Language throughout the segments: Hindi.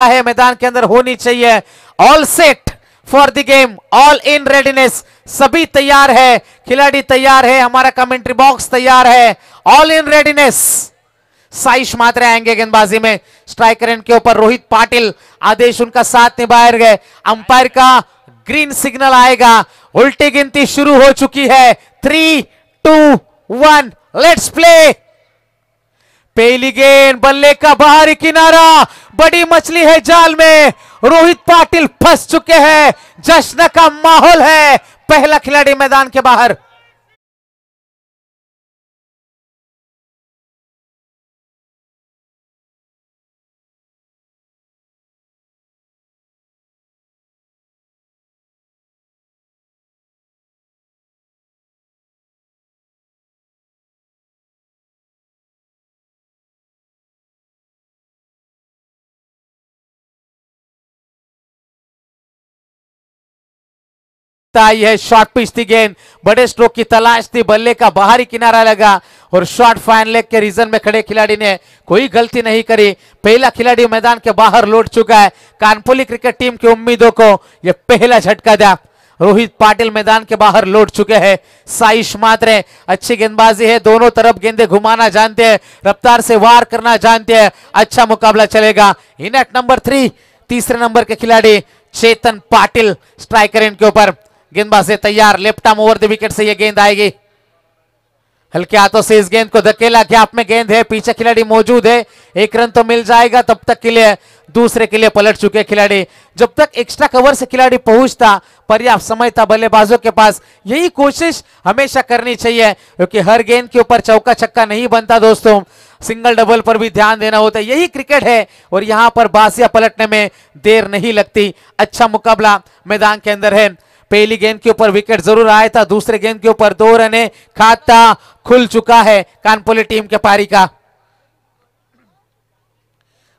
है मैदान के अंदर होनी चाहिए। All set for the game, all in readiness, सभी तैयार है, खिलाड़ी तैयार है, हमारा कमेंट्री बॉक्स तैयार है, ऑल इन रेडीनेस। साइश मात्रे आएंगे गेंदबाजी में, स्ट्राइकर एंड के ऊपर रोहित पाटिल, आदेश उनका साथ निभाए गए, अंपायर का ग्रीन सिग्नल आएगा, उल्टी गिनती शुरू हो चुकी है। 3, 2, 1 लेट्स प्ले। पहली गेंद, बल्ले का बाहरी किनारा, बड़ी मछली है जाल में, रोहित पाटिल फंस चुके हैं, जश्न का माहौल है, पहला खिलाड़ी मैदान के बाहर। आई है शॉर्ट पिच थी गेंद, बड़े स्ट्रोक की तलाश थी, बल्ले का बाहरी किनारा लगा और शॉर्ट फाइन लेग के रीजन में खड़े खिलाड़ी ने कोई गलती नहीं करी। पहला खिलाड़ी मैदान के बाहर लौट चुका है। कानपुली क्रिकेट टीम की उम्मीदों को यह पहला झटका दिया। रोहित पाटिल मैदान के बाहर लौट चुके हैं। साइश मात्रे, अच्छी गेंदबाजी है, दोनों तरफ गेंदे घुमाना जानते हैं, रफ्तार से वार करना जानते हैं, अच्छा मुकाबला चलेगा। इन एट नंबर 3, तीसरे नंबर के खिलाड़ी चेतन पाटिल, स्ट्राइकर एंड के ऊपर, गेंदबाज से तैयार, left arm over the wicket से यह गेंद आएगी। हल्के हाथों से इस गेंद को धकेला, गैप में गेंद है, पीछे खिलाड़ी मौजूद है, एक रन तो मिल जाएगा। तब तक के लिए दूसरे के लिए पलट चुके खिलाड़ी। जब तक एक्स्ट्रा कवर से खिलाड़ी पहुंचता, पर्याप्त समय था बल्लेबाजों के पास। यही कोशिश हमेशा करनी चाहिए, क्योंकि हर गेंद के ऊपर चौका छक्का नहीं बनता दोस्तों, सिंगल डबल पर भी ध्यान देना होता है। यही क्रिकेट है और यहां पर बासिया पलटने में देर नहीं लगती। अच्छा मुकाबला मैदान के अंदर है। पहली गेंद के ऊपर विकेट जरूर आया था, दूसरे गेंद के ऊपर 2 रन, खाता खुल चुका है कानपुली टीम के पारी का।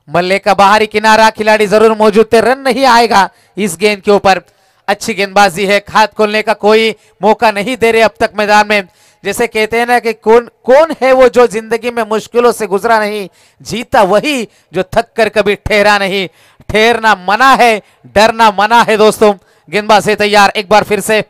बल्ले का बाहरी किनारा, खिलाड़ी जरूर मौजूद थे, रन नहीं आएगा इस गेंद के ऊपर। अच्छी गेंदबाजी है, खात खोलने का कोई मौका नहीं दे रहे अब तक मैदान में। जैसे कहते हैं ना कि कौन है वो जो जिंदगी में मुश्किलों से गुजरा नहीं, जीता वही जो थक कर कभी ठहरा नहीं। ठहरना मना है, डरना मना है दोस्तों। गेंदबाज से तैयार, एक बार फिर से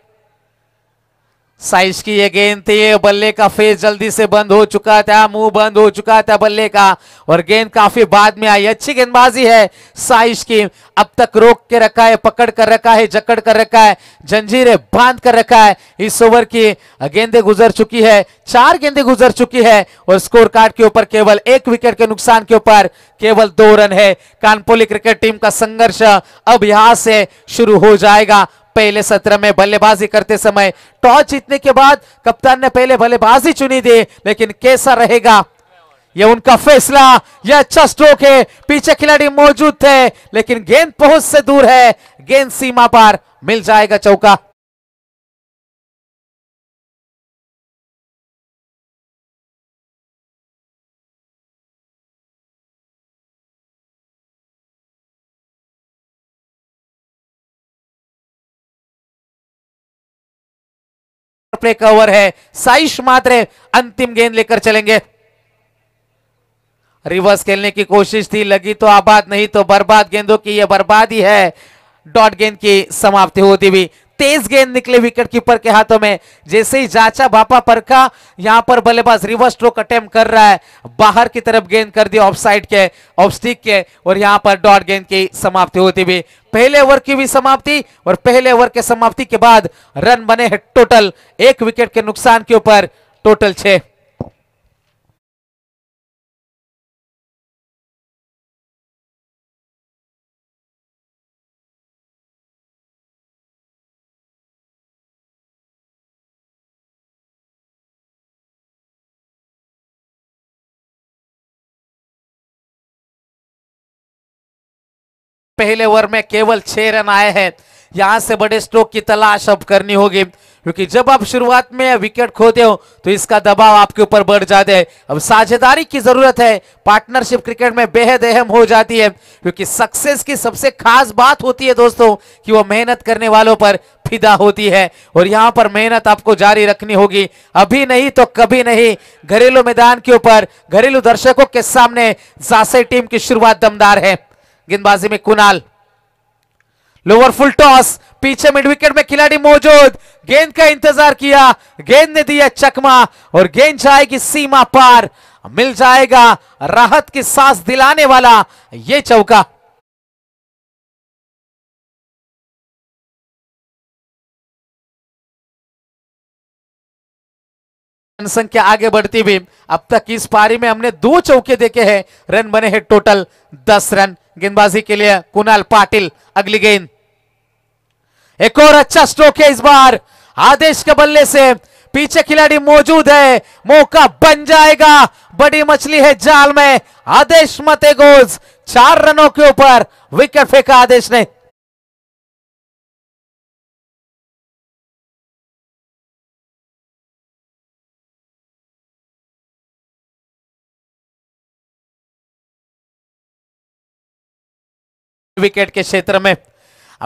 साइज की ये गेंद थी, बल्ले का फेस जल्दी से बंद हो चुका था, मुंह बंद हो चुका था बल्ले का, और गेंद काफी बाद में आई। अच्छी गेंदबाजी है साइज की, अब तक रोक के रखा है, पकड़ कर रखा है, जकड़ कर रखा है, जंजीरें बांध कर रखा है। इस ओवर की गेंदें गुजर चुकी है, 4 गेंदें गुजर चुकी है और स्कोर कार्ड के ऊपर केवल 1 विकेट के नुकसान के ऊपर केवल 2 रन है। कानपुली क्रिकेट टीम का संघर्ष अब यहां से शुरू हो जाएगा। पहले सत्र में बल्लेबाजी करते समय टॉस जीतने के बाद कप्तान ने पहले बल्लेबाजी चुनी थी, लेकिन कैसा रहेगा ये उनका फैसला। यह अच्छा स्ट्रोक है, पीछे खिलाड़ी मौजूद थे लेकिन गेंद पहुंच से दूर है, गेंद सीमा पार, मिल जाएगा चौका। प्ले का ओवर है, साइश मात्रे अंतिम गेंद लेकर चलेंगे। रिवर्स खेलने की कोशिश थी, लगी तो आबाद, नहीं तो बर्बाद। गेंदों की यह बर्बादी है, डॉट गेंद की समाप्ति होती हुई। तेज गेंद निकले विकेट कीपर के हाथों में, जैसे ही जांचा बापा परखा, यहां पर बल्लेबाज रिवर्स स्ट्रोक अटेम्प्ट कर रहा है, बाहर की तरफ गेंद कर दी ऑफ साइड के, ऑफ स्टिक के, और यहां पर डॉट गेंद की समाप्ति होती हुई। पहले ओवर की भी समाप्ति, और पहले ओवर के समाप्ति के बाद रन बने हैं टोटल 1 विकेट के नुकसान के ऊपर टोटल 6। पहले ओवर में केवल 6 रन आए हैं, यहां से बड़े स्ट्रोक की तलाश अब करनी होगी, क्योंकि जब आप शुरुआत में विकेट खोते हो तो इसका दबाव आपके ऊपर बढ़ जाता है। अब साझेदारी की जरूरत है, पार्टनरशिप क्रिकेट में बेहद अहम हो जाती है, क्योंकि सक्सेस की सबसे खास बात होती है दोस्तों कि वो मेहनत करने वालों पर फिदा होती है, और यहां पर मेहनत आपको जारी रखनी होगी, अभी नहीं तो कभी नहीं। घरेलू मैदान के ऊपर, घरेलू दर्शकों के सामने जासे टीम की शुरुआत दमदार है। गेंदबाजी में कुणाल, लोअर फुल टॉस, पीछे मिड विकेट में खिलाड़ी मौजूद, गेंद का इंतजार किया, गेंद ने दिया चकमा और गेंद जाएगी सीमा पार, मिल जाएगा राहत की सांस दिलाने वाला ये चौका। संख्या आगे बढ़ती हुई, अब तक इस पारी में हमने 2 चौके देखे हैं, रन बने हैं टोटल 10 रन। गेंदबाजी के लिए कुणाल पाटिल, अगली गेंद, एक और अच्छा स्ट्रोक है इस बार, आदेश के बल्ले से, पीछे खिलाड़ी मौजूद है, मौका बन जाएगा, बड़ी मछली है जाल में, आदेश मतेगोज 4 रनों के ऊपर विकेट फेंका आदेश ने। विकेट के क्षेत्र में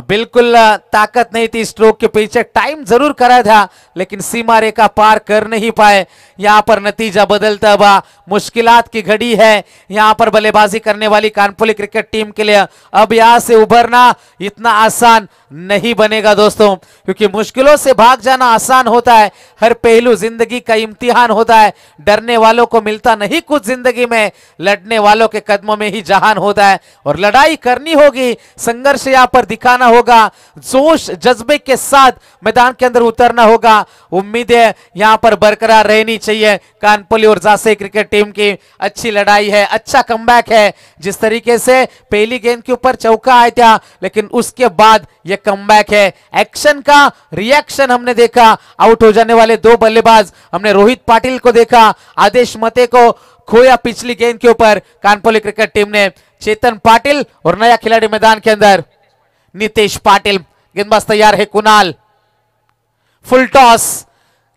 बिल्कुल ताकत नहीं थी, स्ट्रोक के पीछे टाइम जरूर करा था लेकिन सीमा रेखा पार कर नहीं पाए। यहां पर नतीजा बदलता हुआ, मुश्किलात की घड़ी है यहां पर बल्लेबाजी करने वाली कानपुर क्रिकेट टीम के लिए। अब यहां से उभरना इतना आसान नहीं बनेगा दोस्तों, क्योंकि मुश्किलों से भाग जाना आसान होता है, हर पहलू जिंदगी का इम्तिहान होता है, डरने वालों को मिलता नहीं कुछ जिंदगी में, लड़ने वालों के कदमों में ही जहान होता है और लड़ाई करनी होगी, संघर्ष यहां पर दिखाना होगा, जोश जज्बे के साथ मैदान के अंदर उतरना होगा। उम्मीदें यहां पर बरकरार रहनी चाहिए कानपुर और जासे क्रिकेट टीम की। अच्छी लड़ाई है, अच्छा कमबैक है, जिस तरीके से पहली गेंद के ऊपर चौका आया था लेकिन उसके बाद यह कमबैक है, एक्शन का रिएक्शन हमने देखा। आउट हो जाने वाले 2 बल्लेबाज हमने रोहित पाटिल को देखा, आदेश मते को खोया पिछली गेंद के ऊपर कानपुर क्रिकेट टीम ने। चेतन पाटिल और नया खिलाड़ी मैदान के अंदर नितेश पाटिल। गेंदबाज तैयार है कुणाल, फुल टॉस,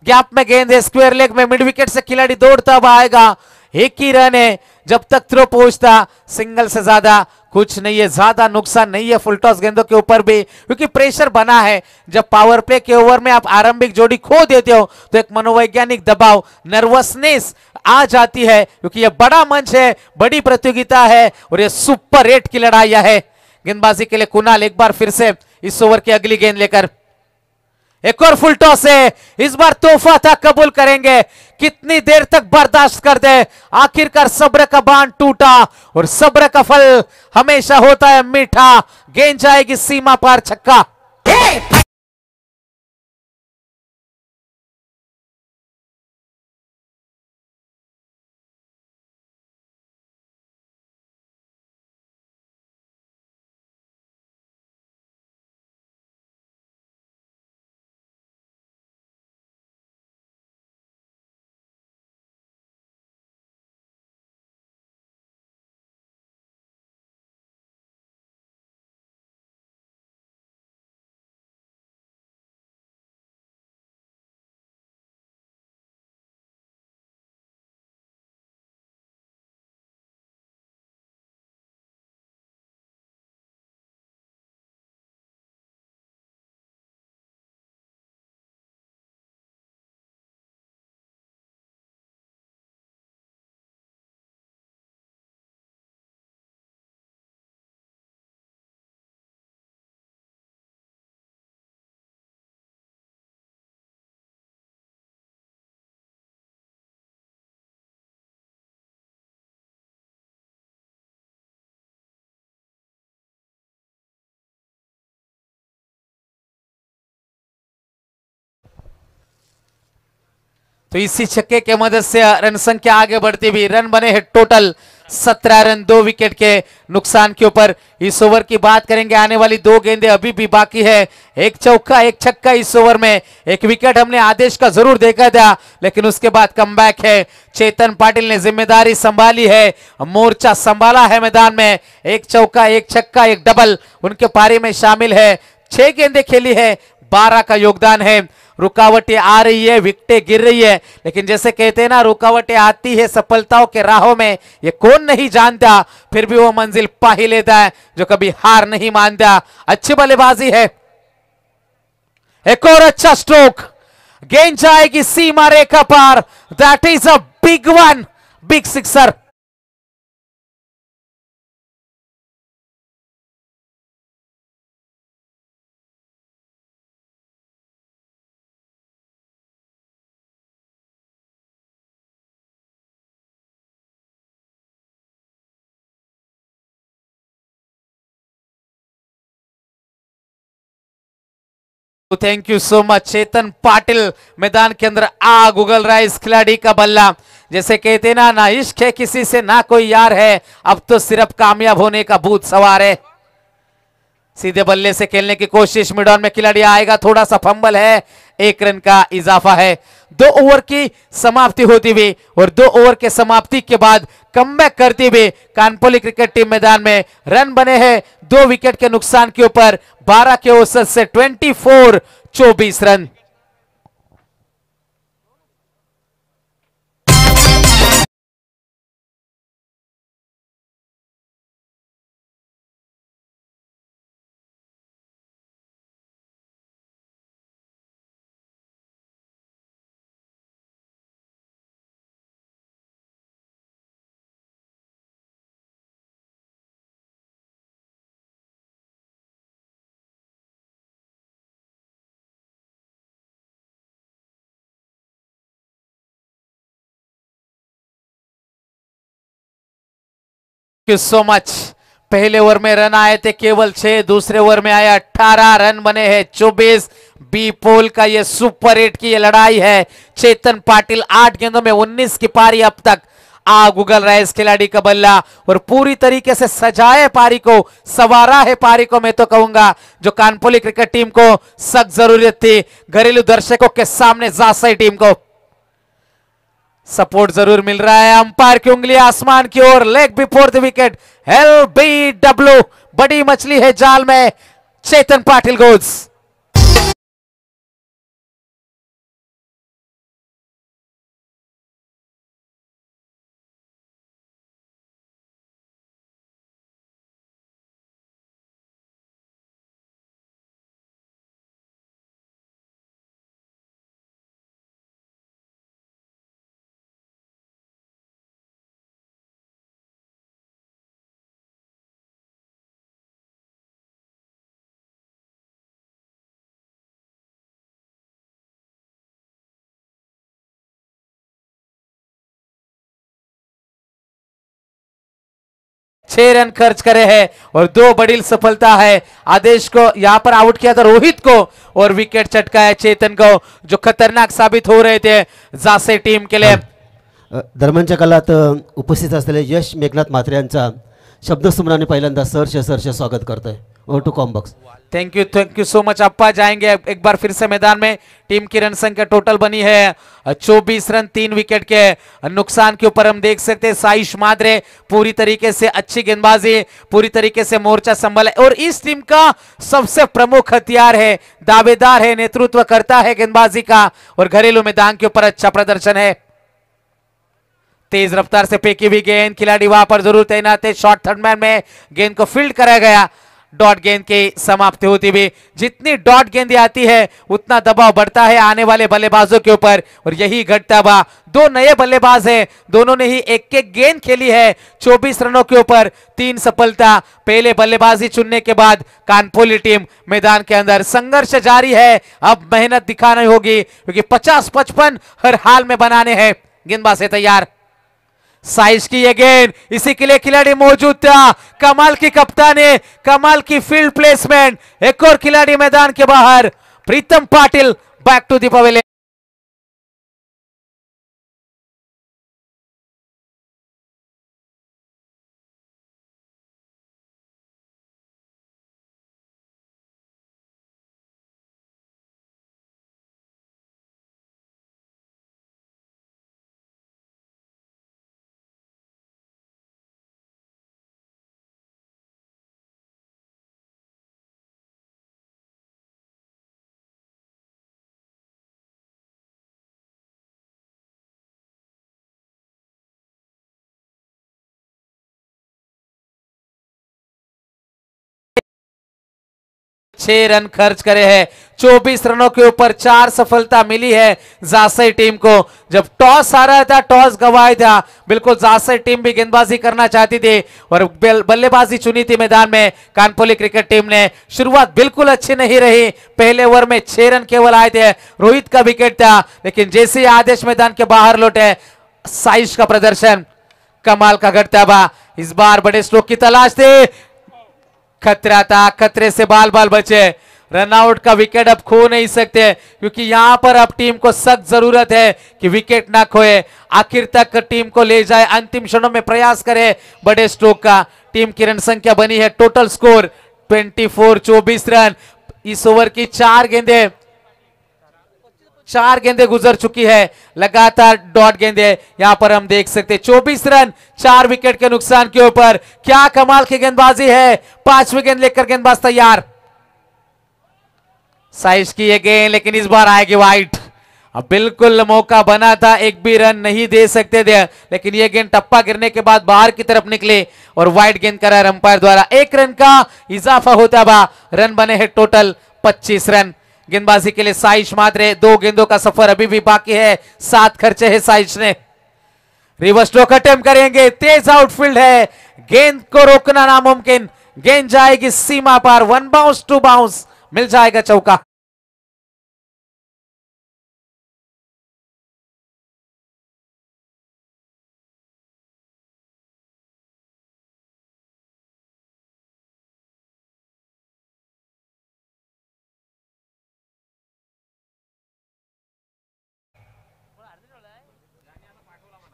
गैप में गेंद है, स्क्वायर लेग में, मिड विकेट से खिलाड़ी दौड़ता हुआ आएगा, एक ही रन है, जब तक थ्रो पहुंचता सिंगल से ज्यादा कुछ नहीं है, ज्यादा नुकसान नहीं है फुल टॉस गेंदों के ऊपर भी, क्योंकि प्रेशर बना है। जब पावर प्ले के ओवर में आप आरंभिक जोड़ी खो देते हो तो एक मनोवैज्ञानिक दबाव, नर्वसनेस आ जाती है, क्योंकि यह बड़ा मंच है, बड़ी प्रतियोगिता है और यह सुपर 8 की लड़ाइयां है। गेंदबाजी के लिए कुणाल एक बार फिर से इस ओवर की अगली गेंद लेकर, एक और फुल टॉस है, इस बार तोहफा था, कबूल करेंगे, कितनी देर तक बर्दाश्त कर दे, आखिरकार सब्र का बांध टूटा और सब्र का फल हमेशा होता है मीठा, गेंद जाएगी सीमा पार, छक्का। तो इसी छक्के के मदद से रन संख्या आगे बढ़ती हुई, रन बने हैं टोटल 17 रन 2 विकेट के नुकसान के ऊपर। इस ओवर की बात करेंगे, आने वाली 2 गेंदें अभी भी बाकी है, एक चौका एक छक्का इस ओवर में। एक विकेट हमने आदेश का जरूर देखा था लेकिन उसके बाद कमबैक है, चेतन पाटिल ने जिम्मेदारी संभाली है, मोर्चा संभाला है मैदान में, एक चौका एक छक्का एक डबल उनके पारी में शामिल है, 6 गेंदें खेली है, 12 का योगदान है। रुकावटें आ रही है, विकेटें गिर रही है, लेकिन जैसे कहते हैं ना, रुकावटें आती है सफलताओं के राहों में, ये कौन नहीं जानता, फिर भी वो मंजिल पा ही लेता है जो कभी हार नहीं मानता। अच्छी बल्लेबाजी है, एक और अच्छा स्ट्रोक, गेंद जाएगी सीमा रेखा पार, that is a big one, big sixer. Thank you so much. Chetan Patil मैदान के अंदर आग उगल रहा है इस खिलाड़ी का बल्ला। जैसे कहते ना इश्क है किसी से ना कोई यार है, अब तो सिर्फ कामयाब होने का भूत सवार है। सीधे बल्ले से खेलने की कोशिश, मिड ऑन में खिलाड़ी आएगा, थोड़ा सा फंबल है, 1 रन का इजाफा है। 2 ओवर की समाप्ति होती हुई और 2 ओवर के समाप्ति के बाद कमबैक करते हुए कानपुली क्रिकेट टीम मैदान में रन बने हैं 2 विकेट के नुकसान के ऊपर 12 के औसत से 24 रन। So much. पहले ओवर में रन आए थे केवल 6, दूसरे ओवर में आया 18, रन बने हैं 24। बी पोल का ये सुपर 8 की ये लड़ाई है। चेतन पाटिल 8 गेंदों में 19 की पारी, अब तक आग उगल रहा है इस खिलाड़ी का बल्ला और पूरी तरीके से सजाए पारी को, सवारा है पारी को। मैं तो कहूंगा जो कानपुली क्रिकेट टीम को सख्त जरूरत थी, घरेलू दर्शकों के सामने जासई टीम को सपोर्ट जरूर मिल रहा है। अंपायर की उंगली आसमान की ओर, leg before the wicket, LBW, बड़ी मछली है जाल में, चेतन पाटिल गोल्स। छह रन खर्च करे हैं और 2 बड़ी सफलता है। आदेश को यहां पर आउट किया था, रोहित को, और विकेट चटका है चेतन को, जो खतरनाक साबित हो रहे थे जासे टीम के लिए। दरम्यानच्या कालात उपस्थित असलेले यश मेघनाथ म्हात्रे यांचा शब्दसुमराने पहिल्यांदा सहर्ष स्वागत करतोय। Over to comm box. Thank you so much Appa. जाएंगे एक बार फिर से मैदान में। टीम की रन संख्या टोटल बनी है 24 रन, 3 विकेट के नुकसान के ऊपर हम देख सकते हैं साइश माद्रे पूरी तरीके से अच्छी गेंदबाजी, पूरी तरीके से मोर्चा संभाला और इस टीम का सबसे प्रमुख हथियार है, दावेदार है, नेतृत्व करता है गेंदबाजी का और घरेलू मैदान के ऊपर अच्छा प्रदर्शन है। तेज रफ्तार से फेंकी हुई गेंद, खिलाड़ी वहां पर जरूर तैनात है, शॉर्ट थर्ड मैन में गेंद को फील्ड कराया गया। डॉट गेंद की समाप्ति होती हुई, जितनी डॉट गेंद आती है उतना दबाव बढ़ता है आने वाले बल्लेबाजों के ऊपर और यही घटता हुआ। 2 नए बल्लेबाज हैं, दोनों ने ही एक एक गेंद खेली है। 24 रनों के ऊपर 3 सफलता। पहले बल्लेबाजी चुनने के बाद कानपुली टीम मैदान के अंदर, संघर्ष जारी है, अब मेहनत दिखानी होगी क्योंकि 50-55 हर हाल में बनाने हैं। गेंदबाज है तैयार, साइज की ये गेंद, इसी के लिए खिलाड़ी मौजूद था। कमाल की कप्तानी, कमाल की फील्ड प्लेसमेंट। एक और खिलाड़ी मैदान के बाहर, Pritam Patil back to the pavilion. छह रन खर्च करे हैं, 24 रनों के ऊपर 4 सफलता मिली है जासई टीम को। जब टॉस आ रहा था, टॉस गंवाया था, बिल्कुल जासई टीम भी गेंदबाजी करना चाहती थी और बल्लेबाजी चुनी थी मैदान में कानपुली क्रिकेट टीम ने। शुरुआत बिल्कुल अच्छी नहीं रही, पहले ओवर में 6 रन केवल आए थे, रोहित का विकेट था, लेकिन जैसे ही आदेश मैदान के बाहर लौटे, साइश का प्रदर्शन कमाल का घटता हुआ। इस बार बड़े स्ट्रोक की तलाश थी, खतरा था, खतरे से बाल बाल बचे। रनआउट का विकेट अब खो नहीं सकते, क्योंकि यहां पर अब टीम को सख्त जरूरत है कि विकेट ना खोए, आखिर तक टीम को ले जाए, अंतिम क्षणों में प्रयास करे बड़े स्ट्रोक का। टीम की रन संख्या बनी है टोटल स्कोर 24, 24 रन। इस ओवर की 4 गेंदें गुजर चुकी है, लगातार डॉट गेंदें यहां पर हम देख सकते हैं। 24 रन 4 विकेट के नुकसान के ऊपर, क्या कमाल की गेंदबाजी है। 5वीं गेंद लेकर गेंदबाज तैयार, साइज की ये गेंद, लेकिन इस बार आएगी वाइड। अब बिल्कुल मौका बना था, एक भी रन नहीं दे सकते थे, लेकिन ये गेंद टप्पा गिरने के बाद बाहर की तरफ निकले और वाइड गेंद करार अंपायर द्वारा। 1 रन का इजाफा होता हुआ रन बने हैं टोटल 25 रन। गेंदबाजी के लिए साइश मात्रे, 2 गेंदों का सफर अभी भी बाकी है, 7 खर्चे हैं साइश ने। रिवर्स स्ट्रोक अटेम्प्ट करेंगे, तेज आउटफील्ड है, गेंद को रोकना नामुमकिन, गेंद जाएगी सीमा पार, 1 बाउंस 2 बाउंस, मिल जाएगा चौका।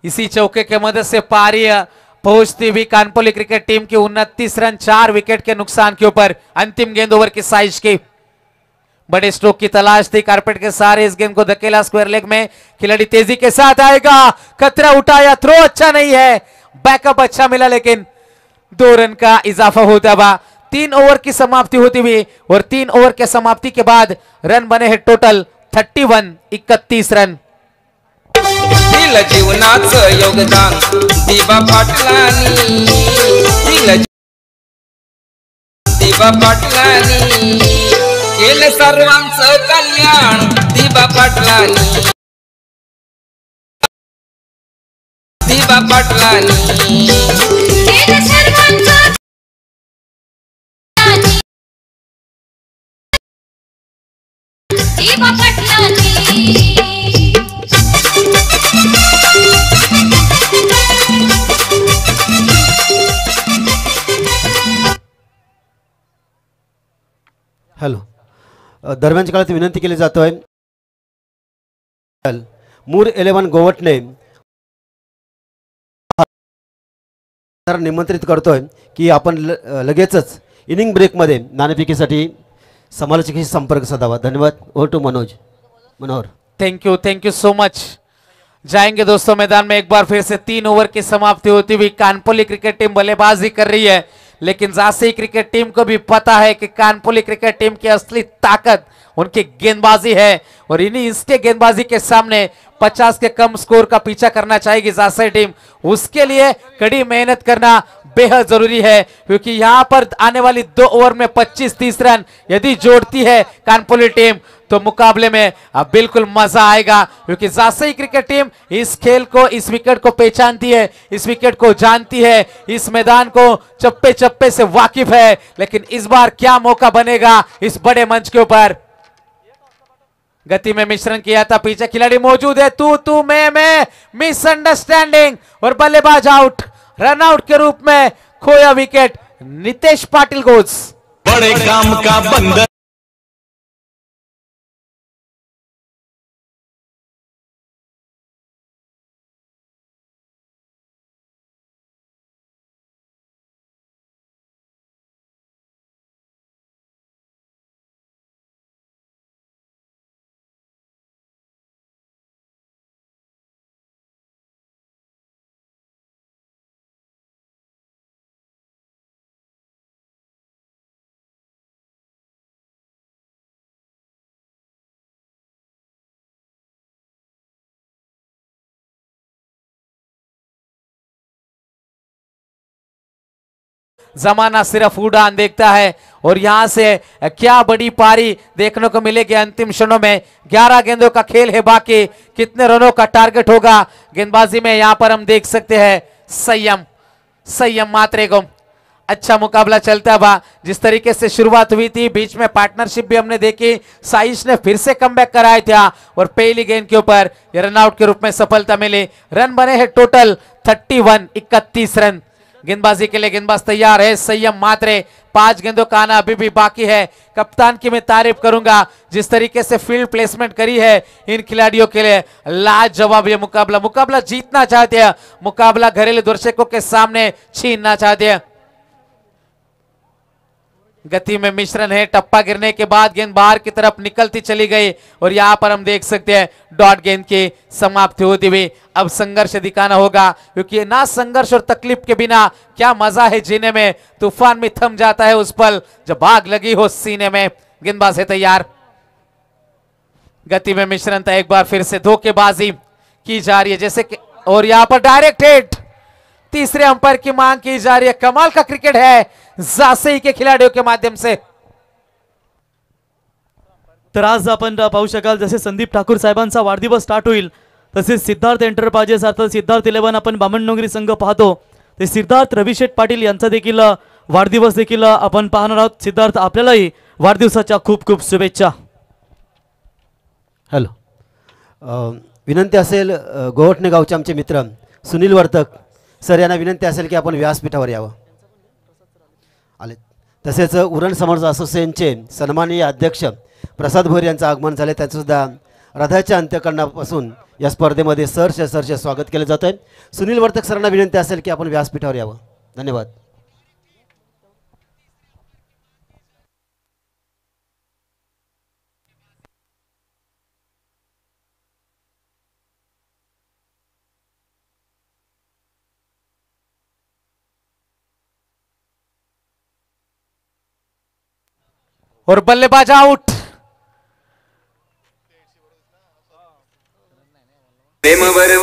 इसी चौके के मदद से पारी पहुंचती हुई कानपुली क्रिकेट टीम की 29 रन 4 विकेट के नुकसान के ऊपर। अंतिम गेंद ओवर की साइज की, बड़े स्ट्रोक की तलाश थी, कारपेट के सारे इस गेंद को धकेला स्क्वायर लेग में, खिलाड़ी तेजी के साथ आएगा, खतरा उठाया, थ्रो अच्छा नहीं है, बैकअप अच्छा मिला, लेकिन 2 रन का इजाफा होता हुआ 3 ओवर की समाप्ति होती हुई, और 3 ओवर के समाप्ति के बाद रन बने हैं टोटल 31, 31 रन। दिल जीवनाचं योगदान दिबा पाटलांनी, दिबा पाटलांनी केलं सर्वांचं कल्याण, दिबा पाटलांनी, दिबा पाटलांनी केलं सर्वांचं दिबा पाटलांनी। हॅलो, दरम्यानच्या काळात विनंती केली जातोय, मूर 11 गोवटने निमंत्रित करतोय की आपण लगेचच इनिंग ब्रेकमध्ये नाणेफेकीसाठी समालोचकांशी संपर्क साधावा। धन्यवाद। Over to Manohar. Thank you so much. जाएंगे दोस्तों मैदान में एक बार फिर से। 3 ओवर की समाप्ति होती हुई कानपुली क्रिकेट टीम बल्लेबाजी कर रही है, लेकिन जासी क्रिकेट टीम को भी पता है कि कानपुली क्रिकेट टीम की असली ताकत उनकी गेंदबाजी है, और इन्हीं इसके गेंदबाजी के सामने 50 के कम स्कोर का पीछा करना चाहेगी जासी टीम। उसके लिए कड़ी मेहनत करना बेहद जरूरी है, क्योंकि यहां पर आने वाली 2 ओवर में 25-30 रन यदि जोड़ती है कानपुली टीम तो मुकाबले में अब बिल्कुल मजा आएगा, क्योंकि जासई क्रिकेट टीम इस खेल को, इस विकेट को पहचानती है, इस विकेट को जानती है, इस मैदान को चप्पे चप्पे से वाकिफ है। लेकिन इस बार क्या मौका बनेगा इस बड़े मंच के ऊपर। गति में मिश्रण किया था, पीछे खिलाड़ी मौजूद है, तू मैं मिसअंडरस्टैंडिंग, और बल्लेबाज आउट, रन आउट के रूप में खोया विकेट। नितेश पाटिल गोज बड़े काम का बंदर। जमाना सिर्फ उड़ान देखता है, और यहां से क्या बड़ी पारी देखने को मिलेगी अंतिम क्षणों में। 11 गेंदों का खेल है बाकी, कितने रनों का टारगेट होगा गेंदबाजी में, यहां पर हम देख सकते हैं संयम मात्रे को। अच्छा मुकाबला चलता हुआ, जिस तरीके से शुरुआत हुई थी, बीच में पार्टनरशिप भी हमने देखी, साइश ने फिर से कमबैक कराया था, और पहली गेंद के ऊपर रन आउट के रूप में सफलता मिली। रन बने हैं टोटल 31, 31 रन। गेंदबाजी के लिए गेंदबाज तैयार है संयम मात्रे। 5 गेंदों का आना अभी भी बाकी है। कप्तान की मैं तारीफ करूंगा जिस तरीके से फील्ड प्लेसमेंट करी है इन खिलाड़ियों के लिए। लाजवाब ये मुकाबला जीतना चाहते हैं, मुकाबला घरेलू दर्शकों के सामने छीनना चाहते हैं। गति में मिश्रण है, टप्पा गिरने के बाद गेंद बाहर की तरफ निकलती चली गई और यहां पर हम देख सकते हैं डॉट गेंद की समाप्ति होती हुई। अब संघर्ष दिखाना होगा क्योंकि ना संघर्ष और तकलीफ के बिना क्या मजा है जीने में। तूफान में थम जाता है उस पल जब आग लगी हो सीने में। गेंदबाज है तैयार, गति में मिश्रण था, एक बार फिर से धोखेबाजी की जा रही है जैसे कि, और यहां पर डायरेक्ट हिट। तीसरे अंपायर की मांग की जा रही है। कमाल का क्रिकेट है जासई के खिलाड़ियों के माध्यम से। तर आज आपण पाहू शकाल जसे संदीप ठाकूर साहेबांचा वाढदिवस स्टार्ट होईल तसे सिद्धार्थ एंटरप्राइजेस अर्थात सिद्धार्थ 11 आपण बामणडोंगरी संघ पाहतो ते सिद्धार्थ रविशेठ पाटील यांचा देखील वाढदिवस देखील आपण पाहणार आहोत। सिद्धार्थ आपल्यालाही वाढदिवसाच्या खूप खूप शुभेच्छा। हॅलो, विनंती असेल गोवटणे गावचे आमचे मित्र सुनील वर्तक सर यांना विनंती असेल की आपण व्यासपीठावर यावं आले। तसेच उरण समर्थ असोसिएशनचे सन्माननीय अध्यक्ष प्रसाद भोर यांचं आगमन झाले, त्यांचंसुद्धा हृदयाच्या अंत्यकरणापासून या स्पर्धेमध्ये सहर्ष स्वागत केलं जातं आहे। सुनील वर्तक सरांना विनंती असेल की आपण व्यासपीठावर यावं। धन्यवाद। और बल्लेबाज आउट। प्रेमभर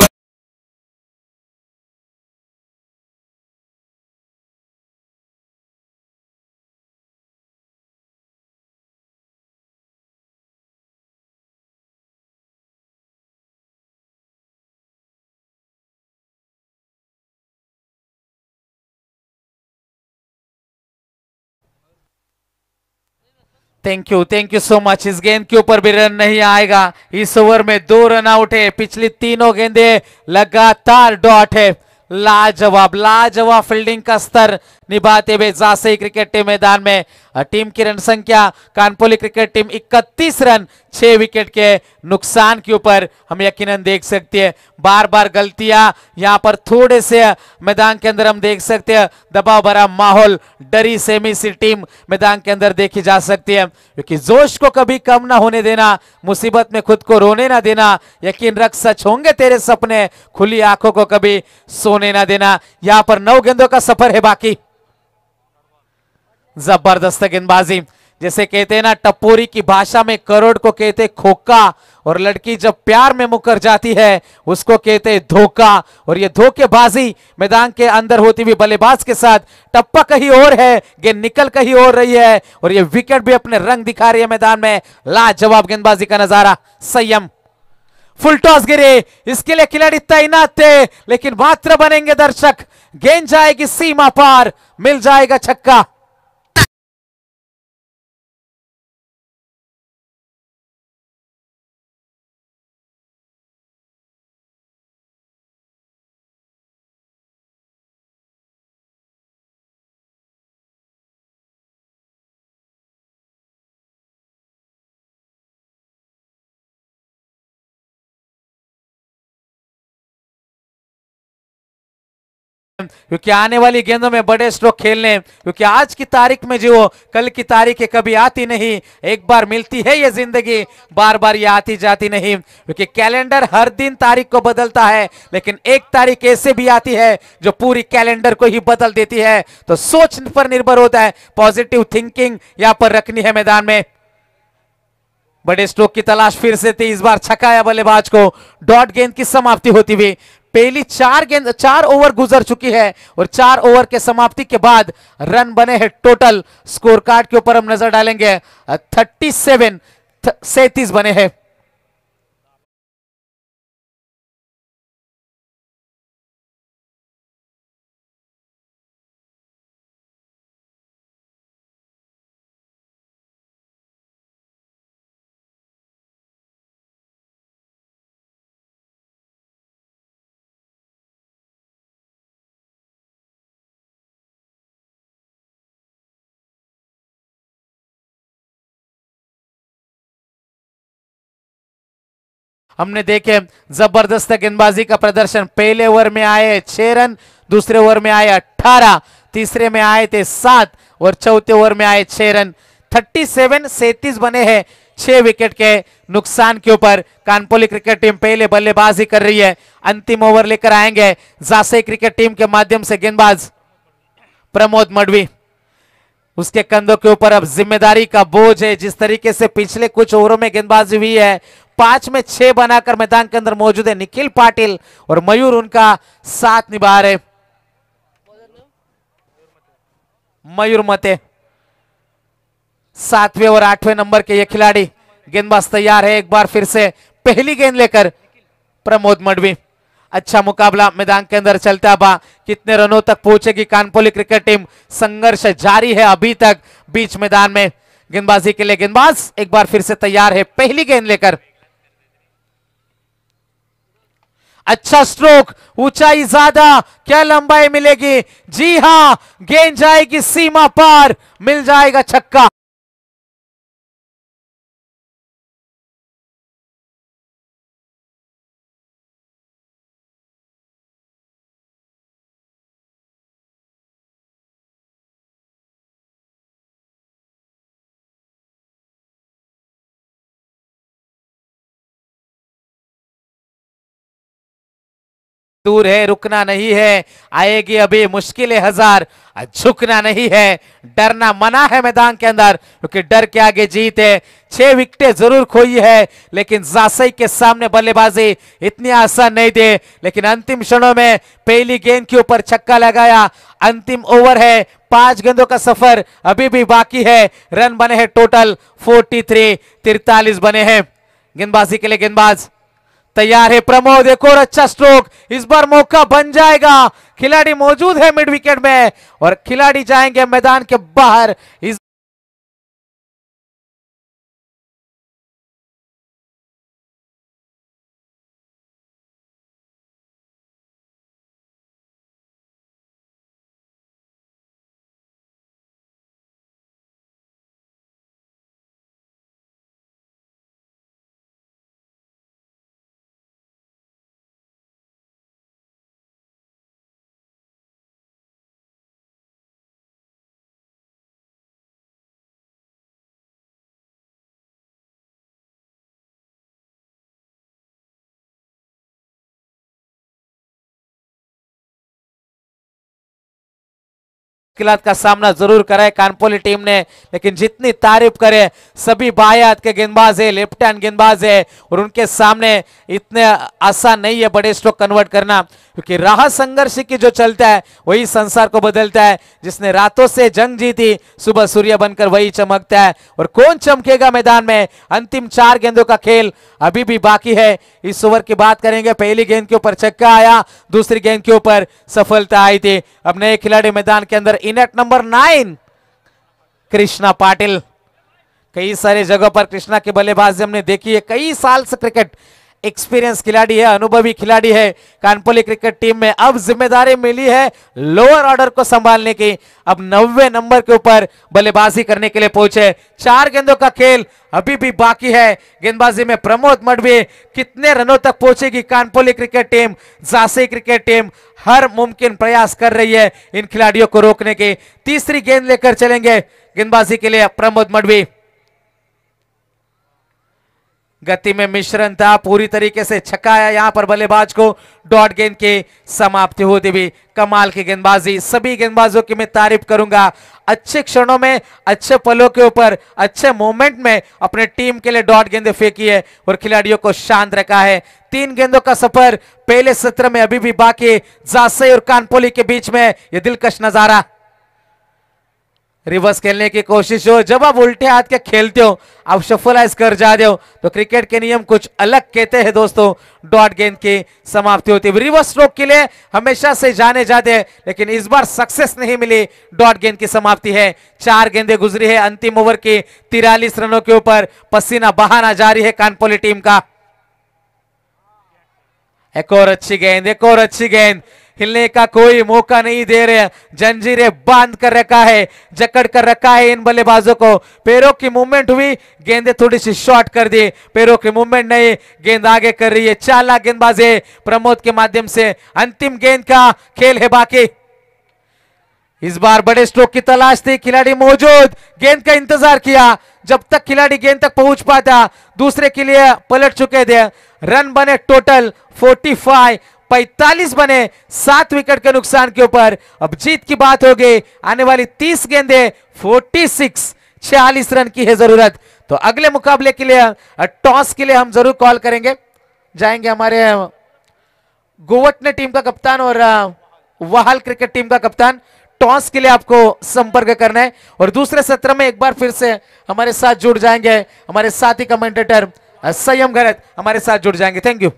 थैंक यू सो मच। इस गेंद के ऊपर भी रन नहीं आएगा। इस ओवर में 2 रन आउट है, पिछली तीनों गेंदे लगातार डॉट है। लाजवाब फील्डिंग का स्तर निभाते हुए जासई क्रिकेट टीम मैदान में। टीम की रन संख्या Kanpoli cricket team 31 run 6 wicket के नुकसान के ऊपर हम यकीनन देख सकते हैं। बार गलतियां यहां पर थोड़े से मैदान के अंदर हम देख सकते हैं। दबाव भरा माहौल, डरी सेमी सी टीम मैदान के अंदर देखी जा सकती है क्योंकि जोश को कभी कम ना होने देना, मुसीबत में खुद को रोने ना देना। यकीन रख सच होंगे तेरे सपने, खुली आंखों को कभी सोने ना देना। यहां पर 9 गेंदों का सफर है बाकी। जबरदस्त गेंदबाजी, जैसे कहते हैं ना टपोरी की भाषा में करोड़ को कहते खोखा, और लड़की जब प्यार में मुकर जाती है उसको कहते धोखा। और ये धोखेबाजी मैदान के अंदर होती हुई बल्लेबाज के साथ, टप्पा कहीं और है, गेंद निकल कहीं और रही है और ये विकेट भी अपने रंग दिखा रही है मैदान में। लाजवाब गेंदबाजी का नजारा। संयम, फुल टॉस गिरे, इसके लिए खिलाड़ी तैनात थे लेकिन मात्र बनेंगे दर्शक। गेंद जाएगी सीमा पार, मिल जाएगा छक्का। क्योंकि आने वाली गेंदों में बड़े स्ट्रोक खेलने, क्योंकि आज की तारीख में जो कल की तारीख कभी आती नहीं, एक बार मिलती है ये जिंदगी, बार ये आती जाती नहीं। क्योंकि कैलेंडर हर दिन तारीख को बदलता है लेकिन एक तारीख ऐसे भी आती है जो पूरी कैलेंडर को ही बदल देती है। तो सोच पर निर्भर होता है, पॉजिटिव थिंकिंग यहां पर रखनी है मैदान में। बड़े स्ट्रोक की तलाश फिर से थी, इस बार छकाया बल्लेबाज को। डॉट गेंद की समाप्ति होती हुई पहली 4 ओवर गुजर चुकी है और 4 ओवर के समाप्ति के बाद रन बने हैं टोटल। स्कोर कार्ड के ऊपर हम नजर डालेंगे 37 बने हैं। हमने देखे जबरदस्त गेंदबाजी का प्रदर्शन। पहले ओवर में आए 6 रन, दूसरे ओवर में आए 18, तीसरे में आए थे 7 और चौथे ओवर में आए 6 रन। 37 बने हैं 6 विकेट के नुकसान के ऊपर। कानपोली क्रिकेट टीम पहले बल्लेबाजी कर रही है। अंतिम ओवर लेकर आएंगे जासई क्रिकेट टीम के माध्यम से गेंदबाज प्रमोद मडवी। उसके कंधों के ऊपर अब जिम्मेदारी का बोझ है। जिस तरीके से पिछले कुछ ओवरों में गेंदबाजी हुई है, 5 में 6 बनाकर मैदान के अंदर मौजूद है निखिल पाटिल और मयूर उनका साथ निभा रहे। मयूर मते 7वें और 8वें नंबर के ये खिलाड़ी। गेंदबाज तैयार है एक बार फिर से पहली गेंद लेकर प्रमोद मडवी। अच्छा मुकाबला मैदान के अंदर चलता बा। कितने रनों तक पहुंचेगी कानपोली क्रिकेट टीम, संघर्ष जारी है अभी तक बीच मैदान में। गेंदबाजी के लिए गेंदबाज एक बार फिर से तैयार है पहली गेंद लेकर। अच्छा स्ट्रोक, ऊंचाई ज्यादा, क्या लंबाई मिलेगी? जी हां, गेंद जाएगी सीमा पार, मिल जाएगा छक्का। दूर है, रुकना नहीं है, आएगी अभी मुश्किलें हजार, झुकना नहीं है, डरना मना है मैदान के अंदर, क्योंकि डर के आगे जीत है। 6 विकेटें जरूर खोई है, लेकिन जासई के सामने बल्लेबाजी इतनी आसान नहीं थे। लेकिन अंतिम क्षणों में पहली गेंद के ऊपर छक्का लगाया। अंतिम ओवर है, 5 गेंदों का सफर अभी भी बाकी है। रन बने हैं टोटल 43 बने हैं। गेंदबाजी के लिए गेंदबाज तैयार है प्रमोद। एक और अच्छा स्ट्रोक, इस बार मौका बन जाएगा। खिलाड़ी मौजूद है मिड विकेट में और खिलाड़ी जाएंगे मैदान के बाहर। इस मुश्किलात का सामना जरूर करा है कानपोली टीम ने, लेकिन जितनी तारीफ करे सभी बाएं हाथ के गेंदबाज है, लेफ्ट हैंड गेंदबाज है और उनके सामने इतने आसान नहीं है बड़े स्ट्रोक कन्वर्ट करना, क्योंकि राह संघर्ष की जो चलता है वही संसार को बदलता है। जिसने रातों से जंग जीती सुबह सूर्य बनकर वही चमकता है। और कौन चमकेगा मैदान में? अंतिम 4 गेंदों का खेल अभी भी बाकी है। इस ओवर की बात करेंगे, पहली गेंद के ऊपर छक्का आया, दूसरी गेंद के ऊपर सफलता आई थी। अब नए खिलाड़ी मैदान के अंदर, इनेट नंबर 9 कृष्णा पाटिल। कई सारे जगहों पर कृष्णा की बल्लेबाजी हमने देखी है। कई साल से क्रिकेट एक्सपीरियंस खिलाड़ी है, अनुभवी खिलाड़ी है कानपोली क्रिकेट टीम में। अब जिम्मेदारी मिली है लोअर ऑर्डर को संभालने की। अब 90 नंबर के ऊपर बल्लेबाजी करने के लिए पहुंचे। 4 गेंदों का खेल अभी भी बाकी है। गेंदबाजी में प्रमोद मडवी। कितने रनों तक पहुंचेगी Kanpoli cricket team? Jasai cricket team हर मुमकिन प्रयास कर रही है इन खिलाड़ियों को रोकने के। तीसरी गेंद लेकर चलेंगे गेंदबाजी के लिए प्रमोद मडवी। गति में मिश्रण था, पूरी तरीके से छकाया यहां पर बल्लेबाज को। डॉट गेंद की समाप्ति होती भी कमाल की गेंदबाजी। सभी गेंदबाजों की मैं तारीफ करूंगा। अच्छे क्षणों में, अच्छे पलों के ऊपर, अच्छे मोमेंट में अपने टीम के लिए डॉट गेंदें फेंकी है और खिलाड़ियों को शांत रखा है। 3 गेंदों का सफर पहले सत्र में अभी भी बाकी। जासई और कानपोली के बीच में यह दिलकश नजारा। रिवर्स खेलने की कोशिश हो, जब आप उल्टे हाथ के खेलते हो, आप शफलाइज कर जाते हो, तो क्रिकेट के नियम कुछ अलग कहते हैं दोस्तों। डॉट गेंद की समाप्ति होती है। रिवर्स स्ट्रोक के लिए हमेशा से जाने जाते हैं, लेकिन इस बार सक्सेस नहीं मिली। डॉट गेंद की समाप्ति है। 4 गेंदें गुजरी है अंतिम ओवर की। 43 रनों के ऊपर पसीना बहाना जारी है कानपोली टीम का। एक और अच्छी गेंद, एक और अच्छी गेंद, हिलने का कोई मौका नहीं दे रहे, जंजीरें बांध कर रखा है, जकड़ कर रखा है इन बल्लेबाजों को। पैरों की मूवमेंट हुई, गेंदें थोड़ी सी शॉर्ट कर दी, पैरों की मूवमेंट नहीं, गेंद आगे कर रही है। चालाक गेंदबाजी प्रमोद के माध्यम से। अंतिम गेंद का खेल है बाकी। इस बार बड़े स्ट्रोक की तलाश थी, खिलाड़ी मौजूद, गेंद का इंतजार किया, जब तक खिलाड़ी गेंद तक पहुंच पाता दूसरे के लिए पलट चुके थे। रन बने टोटल 45 बने 7 विकेट के नुकसान के ऊपर। अब जीत की बात हो गई, आने वाली 30 गेंदें 46 रन की है जरूरत। तो अगले मुकाबले के लिए टॉस के लिए हम जरूर कॉल करेंगे, जाएंगे हमारे गोवटने टीम का कप्तान और वाहल क्रिकेट टीम का कप्तान। टॉस के लिए आपको संपर्क करना है और दूसरे सत्र में एक बार फिर से हमारे साथ जुड़ जाएंगे, हमारे साथी कमेंटेटर संयम गरत हमारे साथ जुड़ जाएंगे। Thank you.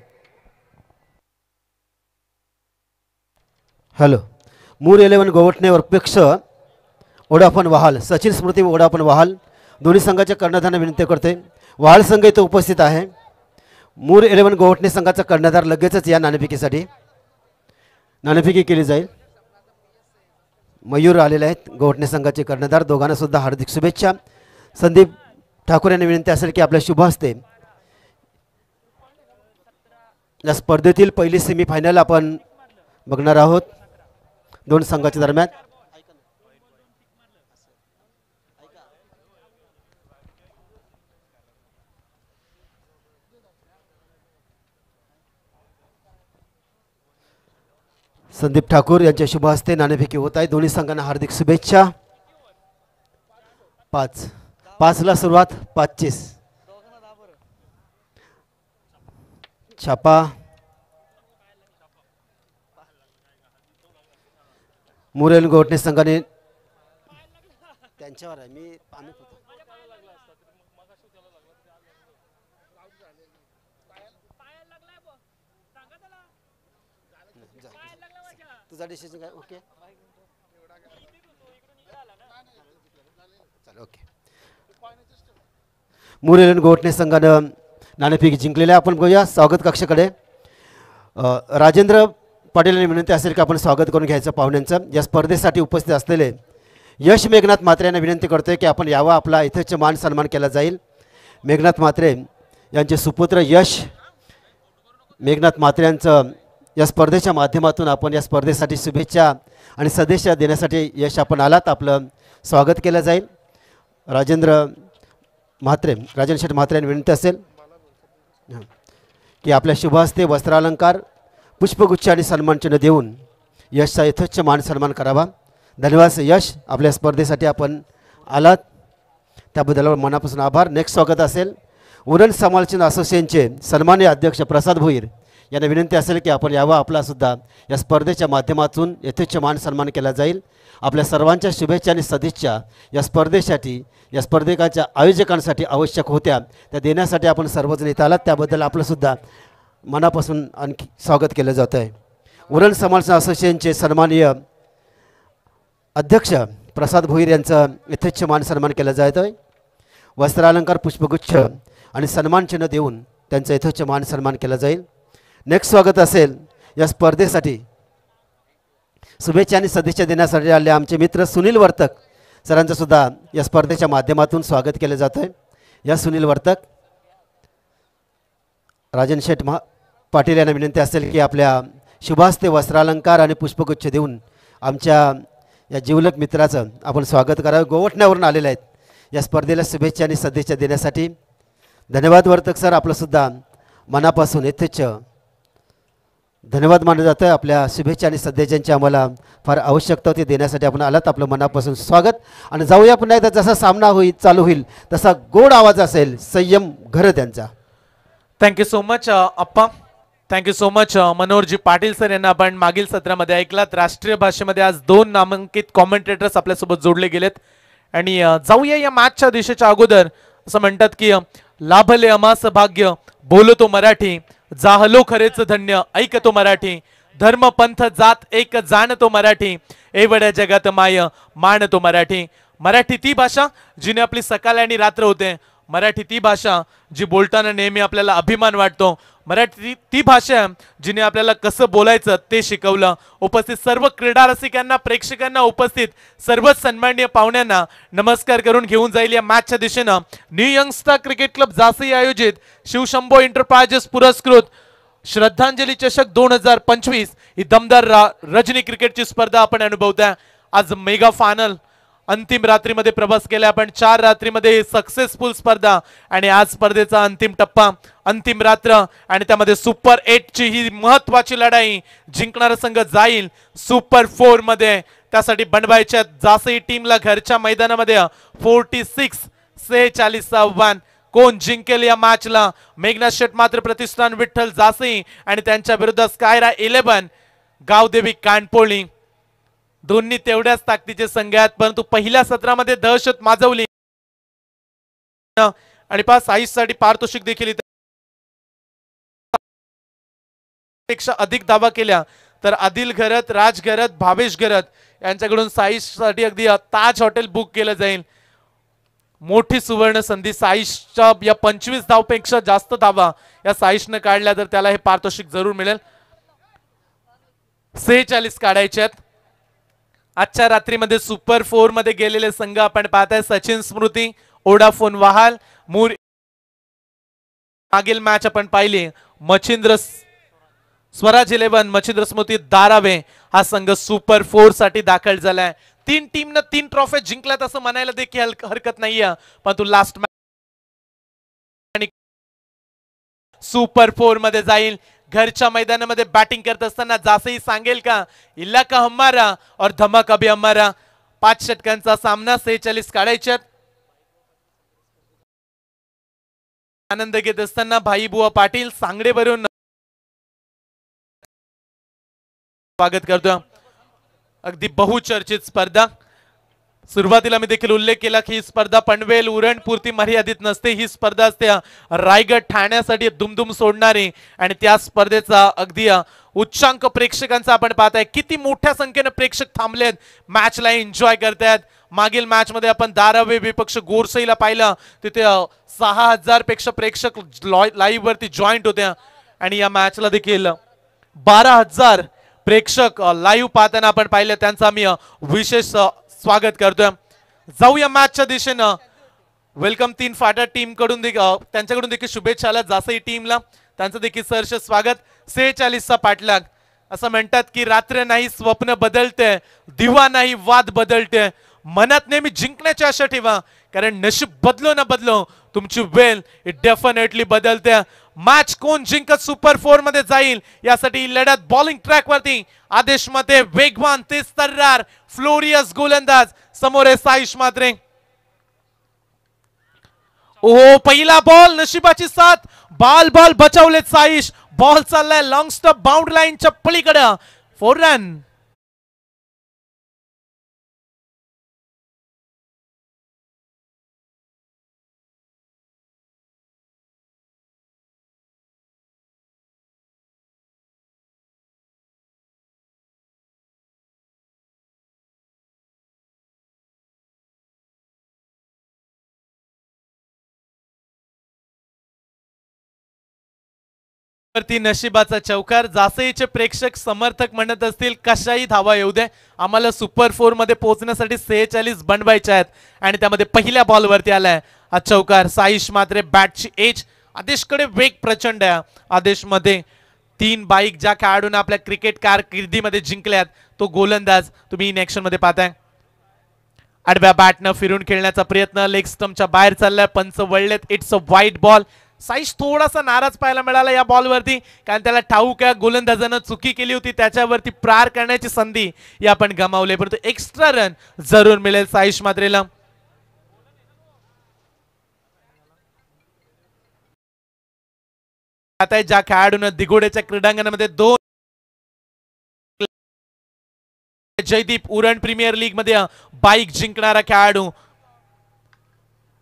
हॅलो, मूर 11 गोवटणे वर अपेक्ष ओडाफन वहाल, सचिन स्मृती ओडाफन वहाल दोन्ही संघाच्या कर्णधारांना विनंती करते। वहाल संघ इथे उपस्थित आहे। मूर 11 गोवटणे संघाचा कर्णधार लगेचच या नाणेफेकीसाठी नाणेफेकी केली जाईल। मयूर आलेले आहेत गोवटणे संघाचे कर्णधार, दोघांना सुद्धा हार्दिक शुभेच्छा। संदीप ठाकूर यांनी विनंती असेल की आपल्या शुभ हस्ते या स्पर्धेतील पहिली सेमीफायनल आपण बघणार आहोत दोन संघाच्या दरम्यान। संदीप ठाकूर यांच्या शुभ हस्ते नाणेफेकी होत आहे। दोन्ही संघांना हार्दिक शुभेच्छा। 5 ला सुरुवात, 25 छापा मुरेल गोवटणे संघाने त्यांच्यावर आहे। मी पाणी तुझा डिसिजन काय? ओके चल ओके। मुरेल गोवटणे संघानं नाणेफेक जिंकलेले आपण बघूया स्वागत कक्षाकडे। राजेंद्र पाटील यांनी विनंती असेल की आपण स्वागत करून घ्यायचं पाहुण्यांचं। या स्पर्धेसाठी उपस्थित असलेले यश मेघनाथ म्हात्रे यांना विनंती करतोय की आपण यावा, आपला इथेच मान सन्मान केला जाईल। मेघनाथ म्हात्रे यांचे सुपुत्र यश मेघनाथ म्हात्रे यांचं या स्पर्धेच्या माध्यमातून आपण या स्पर्धेसाठी शुभेच्छा आणि सदिच्छा देण्यासाठी यश आपण आलात, आपलं स्वागत केलं जाईल। राजेंद्र शेठ म्हात्रे यांनी विनंती असेल की आपल्या शुभ हस्ते वस्त्रालंकार, पुष्पगुच्छ आणि सन्मानचिन्ह देऊन यशचा यथोच्च मान सन्मान करावा। धन्यवाद यश, आपल्या स्पर्धेसाठी आपण आलात त्याबद्दल मनापासून आभार। नेक्स्ट स्वागत असेल उरण समालोचन असोसिएशनचे सन्माननीय अध्यक्ष प्रसाद भोईर यांना विनंती असेल की आपण यावा, आपलासुद्धा या स्पर्धेच्या माध्यमातून यथोच्च मान सन्मान केला जाईल। आपल्या सर्वांच्या शुभेच्छा आणि सदिच्छा या स्पर्धेसाठी, या स्पर्धेकाच्या आयोजकांसाठी आवश्यक होत्या त्या देण्यासाठी आपण सर्वजण इथं आलात, त्याबद्दल आपलंसुद्धा मनापासून आणखी स्वागत केलं जातं आहे। उरण समालोचन असोसिएशनचे सन्माननीय अध्यक्ष प्रसाद भोईर यांचं यथेच्छ मान सन्मान केला जात आहे। वस्त्रालंकार, पुष्पगुच्छ आणि सन्मानचिन्ह देऊन त्यांचा यथेच्छ मान सन्मान केला जाईल। नेक्स्ट स्वागत असेल या स्पर्धेसाठी शुभेच्छा आणि सदिच्छा देण्यासाठी आले आमचे मित्र सुनील वर्तक सरांचं सुद्धा या स्पर्धेच्या माध्यमातून स्वागत केलं जातं आहे। या सुनील वर्तक, राजन शेठ पाटील यांना विनंती असेल की आपल्या शुभास्ते वस्त्रालंकार आणि पुष्पगुच्छ देऊन आमच्या या जिवलग मित्राचं आपण स्वागत करावं। गोवटण्यावरून आलेले आहेत या स्पर्धेला शुभेच्छा आणि सदिच्छा देण्यासाठी। धन्यवाद वर्तक सर, आपलंसुद्धा मनापासून यथेच्छ धन्यवाद मानलं जातं। आपल्या शुभेच्छा आणि सदिच्छांची आम्हाला फार आवश्यकता होती, देण्यासाठी आपण आलात, आपलं मनापासून स्वागत। आणि जाऊया पुन्हा एकदा, जसा सामना चालू होईल तसा गोड आवाज असेल संयम घरत यांचा। Thank you so much Appa, thank you so much Manoharji Patil sir यांना आपण मागील सत्रामध्ये ऐकलात। राष्ट्रीय भाषेमध्ये आज 2 नामांकित कॉमेंटेटर्स आपल्यासोबत जोडले गेलेत। आणि जाऊया या मॅचच्या दिशेच्या अगोदर असं म्हणतात की लाभले अमास भाग्य बोलतो मराठी, जाहलो खरेच धन्य ऐकतो मराठी, धर्म पंथ जात एक जाणतो मराठी, एवढ्या जगात माय मानतो मराठी। मराठी ती भाषा जिने आपली सकाळ आणि रात्र होते मराठी ती भाषा जी बोलताना नेहमी आपल्याला अभिमान वाटतो. मराठी ती भाषा जिने आपल्याला कसं बोलायचं ते शिकवलं. उपस्थित सर्व क्रीडा रसिकांना, प्रेक्षकांना, उपस्थित सर्व सन्माननीय पाहुण्यांना नमस्कार करून घेऊन जाईल या मॅचच्या दिशेनं new youngster cricket club Jasai आयोजित शिवशंभो एंटरप्राइजेस पुरस्कृत श्रद्धांजली चषक 2025 ही दमदार रजनी क्रिकेटची स्पर्धा आपण अनुभवताय. आज मेगा फायनल अंतिम रात्रीमध्ये प्रवास केला आपण. 4 रात्रीमध्ये सक्सेसफुल स्पर्धा आणि आज स्पर्धेचा अंतिम टप्पा, अंतिम रात्र आणि त्यामध्ये सुपर 8 ची ही महत्वाची लढाई. जिंकणारा संघ जाईल सुपर 4 मध्ये. त्यासाठी बनवायच्या जासई टीमला घरच्या मैदानामध्ये 46-46 आव्हान. कोण जिंकेल या मॅचला? मेघनाथ शेट मात्र प्रतिष्ठान विठ्ठल जासई आणि त्यांच्या विरुद्ध स्कायरा 11 गावदेवी कानपोळी. दोन्ही तेवढ्याच ताकदीचे संघ आहेत, परंतु पहिल्या सत्रामध्ये दहशत माजवली आणि साईजसाठी पारितोषिक देखील पेक्षा अधिक दावा केल्या तर आदिल घरत, राज घरत, भावेश घरत यांच्याकडून साईजसाठी अगदी ताज हॉटेल बुक केलं जाईल. मोठी सुवर्ण संधी. साईशच्या या 25 धावपेक्षा जास्त धावा या साईशने काढल्या तर त्याला हे पारितोषिक जरूर मिळेल. 46 काढायचे आहेत. आजच्या रात्रीमध्ये सुपर 4 मध्ये गेलेले संघ आपण पाहताय. सचिन स्मृती, ओडाफोन वाहाल, मूर. मागील मॅच आपण पाहिली मच्छिंद्र स्वराज 11, मच्छिंद्र स्मृती दारावे हा संघ सुपर 4 साठी दाखल झालाय. 3 टीमनं 3 ट्रॉफी जिंकल्यात असं म्हणायला देखील हरकत नाहीये, परंतु लास्ट मॅच सुपर 4 मध्ये जाईल. घरच्या मैदानामध्ये बॅटिंग करत असताना जासई सांगेल का इलाका हमारा और धमाका भी हमारा. 5 षटकांचा सामना. 46 काढायच्यात. आनंद घेत असताना भाई बुवा पाटील सांगडेवरून स्वागत करतो. अगदी बहुचर्चित स्पर्धा. सुरुवातीला मी देखील उल्लेख केला की ही स्पर्धा पनवेल उरण पुरती मर्यादित नसते. ही स्पर्धा असते रायगड ठाण्यासाठी दुमदुम सोडणारी आणि त्या स्पर्धेचा अगदी उच्चांक प्रेक्षकांचा आपण पाहताय. किती मोठ्या संख्येने प्रेक्षक थांबलेत, मॅचला एन्जॉय करतायत. मागील मॅच मध्ये आपण दारावे विपक्ष गोरसईला पाहिलं, तिथे 6000 पेक्षा प्रेक्षक लाईव्ह वरती जॉईंट होत्या आणि या मॅचला देखील 12000 प्रेक्षक लाईव्ह पाहताना आपण पाहिलं. त्यांचा मी विशेष स्वागत करतोय. जाऊया मॅचच्या दिशेनं. वेलकम 3 फाटा टीम कडून त्यांच्याकडून देखील शुभेच्छा आल्या जासई टीमला. त्यांचं देखील सहर्ष स्वागत. 46 चा पाठलाग. असं म्हणतात की रात्र नाही स्वप्न बदलते, दिवा नाही वाद बदलते. मनात नेहमी जिंकण्याची आशा ठेवा, कारण नशीब बदलो ना बदलो तुमची वेल डेफिनेटली बदलते. मॅच कोण जिंकत सुपर 4 मध्ये जाईल यासाठी लढत बॉलिंग ट्रॅक वरती आदेश मते वेगवान तेज तर्रार फ्लोरियस गोलंदाज. समोर आहे साईश मात्रे. ओहो, पहिला बॉल नशिबाची साथ. बॉल बचावलेत साईश. बॉल चाललाय लॉंग स्टॉप बाउंड्री लाईनच्या पलीकडे. 4 रन. वरती नशिबाचा चौकार. जासईचे प्रेक्षक समर्थक म्हणत असतील कशाही धावा येऊ दे, आम्हाला सुपर 4 मध्ये पोहोचण्यासाठी 46 बनवायचे आहेत आणि त्यामध्ये पहिल्या बॉल वरती आलाय हा चौकार. साईश मात्रे बॅटची एज. आदेशकडे वेग प्रचंड आहे. आदेश मध्ये 3 बाईक ज्या खेळाडूंना आपल्या क्रिकेट कारकिर्दीमध्ये जिंकल्यात तो गोलंदाज तुम्ही इन ऍक्शन मध्ये पाहताय. आडव्या बॅटनं फिरून खेळण्याचा प्रयत्न. लेग स्टंपच्या बाहेर चाललाय. पंच वळलेत. It's a wide ball. Saish थोडासा नाराज पाहायला मिळाला या बॉलवरती, कारण त्याला ठाऊक आहे गोलंदाजानं चुकी केली होती, त्याच्यावरती प्रार करण्याची संधी ही आपण गमावली, परंतु एक्स्ट्रा रन जरूर मिळेल साईश मात्रेला. आता ज्या खेळाडूंना दिघोड्याच्या क्रीडांगणामध्ये 2 जयदीप उरण प्रीमियर लीग मध्ये बाईक जिंकणारा खेळाडू.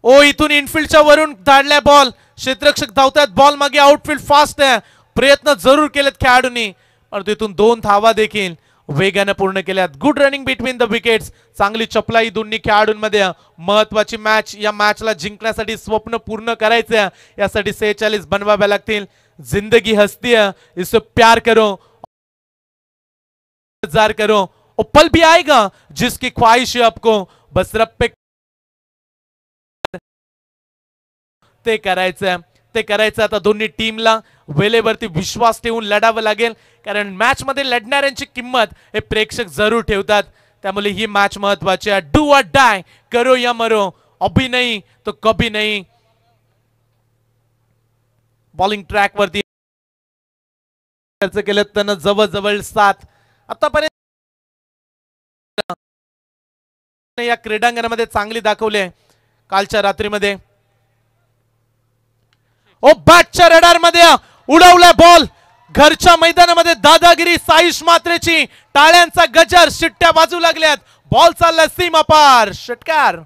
ओ, इथून इनफिल्डच्या वरून धाडलाय बॉल. क्षेत्ररक्षक धावतात. बॉल मागे. आउटफील्ड फास्ट आहे. प्रयत्न जरूर केलेत खेळाडूंनी, परंतु इथून 2 धावा देखील वेगाने पूर्ण केल्यात. Good running between the wickets. चांगली चपलाई दोन्ही खेळाडूंमध्ये. महत्वाची मॅच. या मॅचला जिंकण्यासाठी स्वप्न पूर्ण करायचे, यासाठी 46 बनवाव्या लागतील. जिंदगी हस्ती है, इसे प्यार करो, इंतजार करो, और पल भी आएगा जिसकी ख्वाहिश है आपको बस रब पे ते करायचं. आता दोन्ही टीमला वेळेवरती विश्वास ठेवून लढावं लागेल, कारण मॅच मध्ये लढणाऱ्यांची किंमत हे प्रेक्षक जरूर ठेवतात. त्यामुळे ही मॅच महत्वाची आहे. डू और डाय, करो या मरो, अभी नहीं तो कभी नहीं. बॉलिंग ट्रॅक वरती खर्च केलं त्यांना जवळजवळ 7 आतापर्यंत या क्रीडांगणामध्ये चांगली दाखवले कालच्या रात्रीमध्ये. ओ बॅटच्या रडार मध्ये उडवलाय बॉल. घरच्या मैदानामध्ये दादागिरी साईश मात्रेची. टाळ्यांचा गजर, शिट्ट्या वाजू लागल्यात. बॉल चाललाय सीमा पार. षटकार.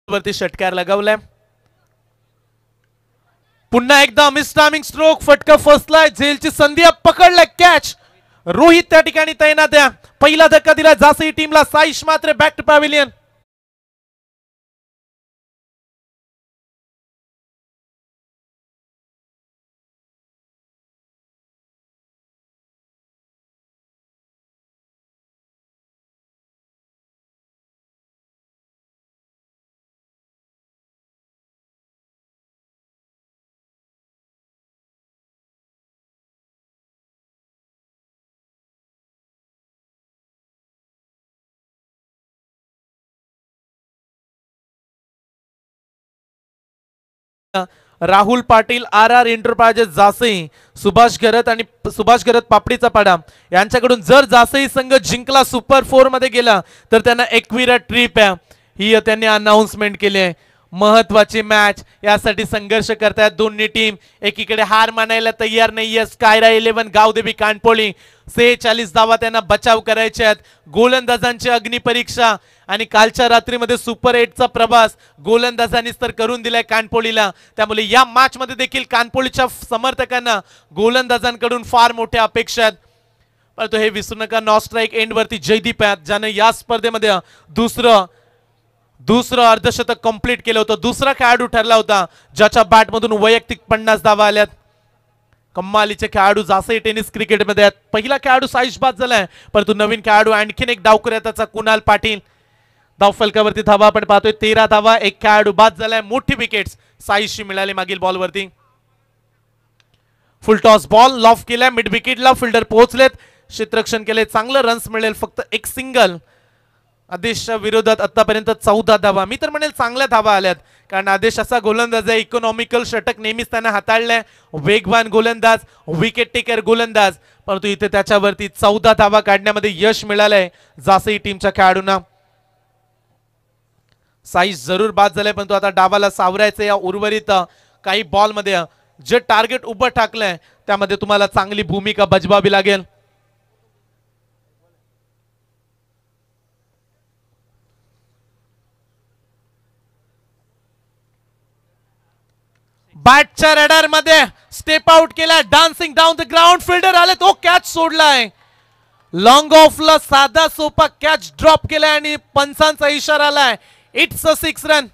वरती षटकार लगावलाय. पुन्हा एकदा मिस टायमिंग स्ट्रोक. फटका फसलाय. झेलची संधी पकडलाय. कॅच. रोहित त्या ठिकाणी तैनात आहे. पहिला धक्का दिला जासई टीमला. साईश मात्र back to pavilion. Rahul Patil R R enterprises Jasai, Subhash Gharat पापडीचा पाडा यांच्याकडून जर जासई संघ जिंकला, सुपर 4 मध्ये गेला, तर त्यांना एकविरा ट्रिप आहे ही त्यांनी अनाउन्समेंट केली आहे. महत्वाची मॅच, यासाठी संघर्ष करतायत दोन्ही टीम. एकीकडे हार मानायला तयार नाहीये स्कायरा 11 गावदेवी कानपोळी. 46 धावा त्यांना बचाव करायचे आहेत. गोलंदाजांची अग्निपरीक्षा आणि कालच्या रात्रीमध्ये सुपर 8 चा प्रवास गोलंदाजांनीच तर करून दिलाय कानपोळीला. त्यामुळे या मॅच मध्ये देखील कानपोळीच्या समर्थकांना गोलंदाजांकडून फार मोठ्या अपेक्षा आहेत. परंतु हे विसरू नका, नॉ स्ट्राईक एंड वरती जयदीप आहेत, ज्याने या स्पर्धेमध्ये दुसरं अर्धशतक कंप्लीट केलं होतं. दुसरा खेळाडू ठरला होता ज्याच्या बॅट मधून वैयक्तिक 50 धावा आल्यात. कम्मालीचे खेळाडू जासई टेनिस क्रिकेटमध्ये आहेत. पहिला खेळाडू साईश बाद झालाय, परंतु नवीन खेळाडू आणखीन एक डावकर त्याचा कुणाल पाटील. धाव फलकावरती धावा आपण पाहतोय 13 धावा. एक खेळाडू बाद झालाय. मोठी विकेट्स साईशची मिळाली मागील बॉलवरती. फुल टॉस बॉल लॉफ केलाय मिड विकेटला. फिल्डर पोहोचलेत, क्षेत्ररक्षण केले, चांगलं रन्स मिळेल. फक्त एक सिंगल. आदेशच्या विरोधात आतापर्यंत 14 धावा. मी तर म्हणेल चांगल्या धावा आल्यात, कारण आदेश असा गोलंदाज आहे, इकॉनॉमिकल षटक नेहमीच त्यांना हाताळलंय. वेगवान गोलंदाज, विकेट टेकर गोलंदाज, परंतु इथे त्याच्यावरती 14 धावा काढण्यामध्ये यश मिळालंय जासई टीमच्या खेळाडूंना. साईज जरूर बाद झालाय, परंतु आता डावाला सावरायचं. या उर्वरित काही बॉल मध्ये जे टार्गेट उभं टाकलंय त्यामध्ये तुम्हाला चांगली भूमिका बजवावी लागेल. बॅटच्या रडार मध्ये स्टेप आउट केला. Dancing down the ground. Fielder आले, तो कॅच सोडलाय. लॉंग ऑफला साधा सोपा कॅच ड्रॉप केलाय आणि पंचांचा इशारा आलाय. It's a 6 run.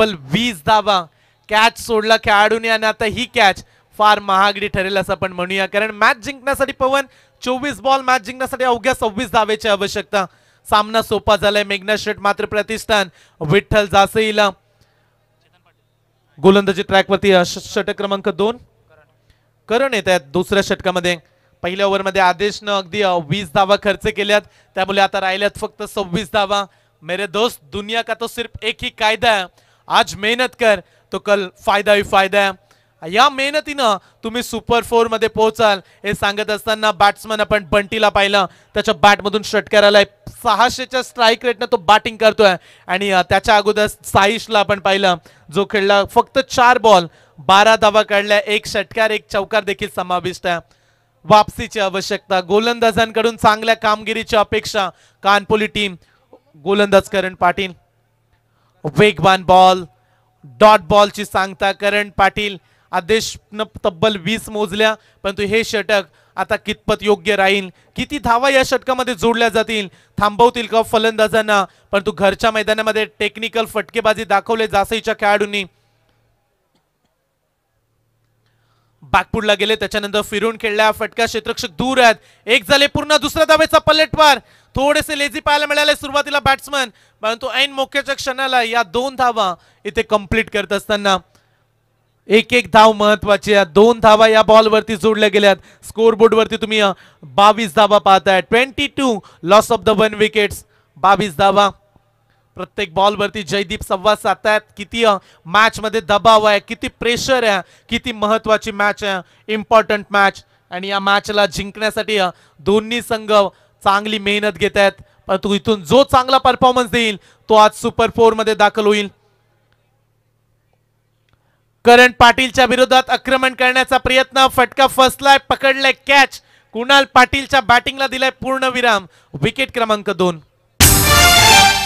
तब्बल 20 धावा कॅच सोडला खेळाडूने आणि आता ही कॅच फार महागडी ठरेल असं आपण म्हणूया, कारण मॅच जिंकण्यासाठी पवन 24 बॉल मॅच जिंकण्यासाठी अवघ्या 26 धावेची आवश्यकता. सामना सोपा झालाय. मेघना शेट मात्र प्रतिष्ठान विठ्ठल जासईला गोलंदाजी ट्रॅकवरती षटक क्रमांक 2 करण येत आहेत दुसऱ्या षटकामध्ये. पहिल्या ओव्हरमध्ये आदेशनं अगदी 20 धावा खर्च केल्यात, त्यामुळे आता राहिल्यात फक्त 26 धावा. मेरे दोस्त, दुनिया का तो सिर्फ एक ही कायदा है, आज मेहनत कर तो कल फायदा ही फायदा है. या मेहनतीनं तुम्ही सुपर 4 मध्ये पोहोचाल हे सांगत असताना बॅट्समन आपण बंटीला पाहिलं, त्याच्या बॅटमधून षटकार आलाय. 600च्या स्ट्राईक रेटनं तो बॅटिंग करतोय आणि त्याच्या अगोदर साईशला आपण पाहिलं जो खेळला फक्त 4 बॉल 12 धावा काढल्या, 1 षटकार 1 चौकार देखील समाविष्ट आहे. वापसीची आवश्यकता, गोलंदाजांकडून चांगल्या कामगिरीची अपेक्षा. कानपोली टीम गोलंदाज करण पाटील, वेगवान बॉल, डॉट बॉलची सांगता करण पाटील. आदेशनं तब्बल 20 मोजल्या, परंतु हे षटक आता कितपत योग्य राहील, किती धावा या षटकामध्ये जोडल्या जातील, थांबवतील का फलंदाजांना. परंतु घरच्या मैदानामध्ये टेक्निकल फटकेबाजी दाखवले जासईच्या खेळाडूंनी. बॅकफुटला गेले, त्याच्यानंतर फिरून खेळल्या, फटका क्षेत्ररक्षक दूर आहेत. एक झाले पूर्ण, दुसऱ्या धावेचा पलटवार. थोडेसे लेझी पाहायला मिळाले सुरुवातीला बॅट्समन, परंतु ऐन मोक्याच्या क्षणाला या 2 धावा इथे कंप्लीट करत असताना एक एक धाव महत्वाची आहे. 2 धावा या बॉल वरती जोडल्या गेल्यात. स्कोर बोर्ड वरती तुम्ही 22 धावा पाहताय. 22 लॉस ऑफ द 1 विकेट्स. 22 धावा प्रत्येक बॉल वरती. जयदीप संवाद साधतायत किती मॅच मध्ये दबाव आहे, किती प्रेशर आहे, किती महत्वाची मॅच आहे, इम्पॉर्टंट मॅच. आणि या मॅचला जिंकण्यासाठी दोन्ही संघ चांगली मेहनत घेत आहेत, परंतु इथून जो चांगला परफॉर्मन्स देईल तो आज सुपर 4 मध्ये दाखल होईल. करण पाटीलच्या विरोधात आक्रमण करण्याचा प्रयत्न, फटका फसलाय, पकडलाय कॅच. कुणाल पाटीलच्या बॅटिंगला दिलाय पूर्ण विराम. विकेट क्रमांक 2.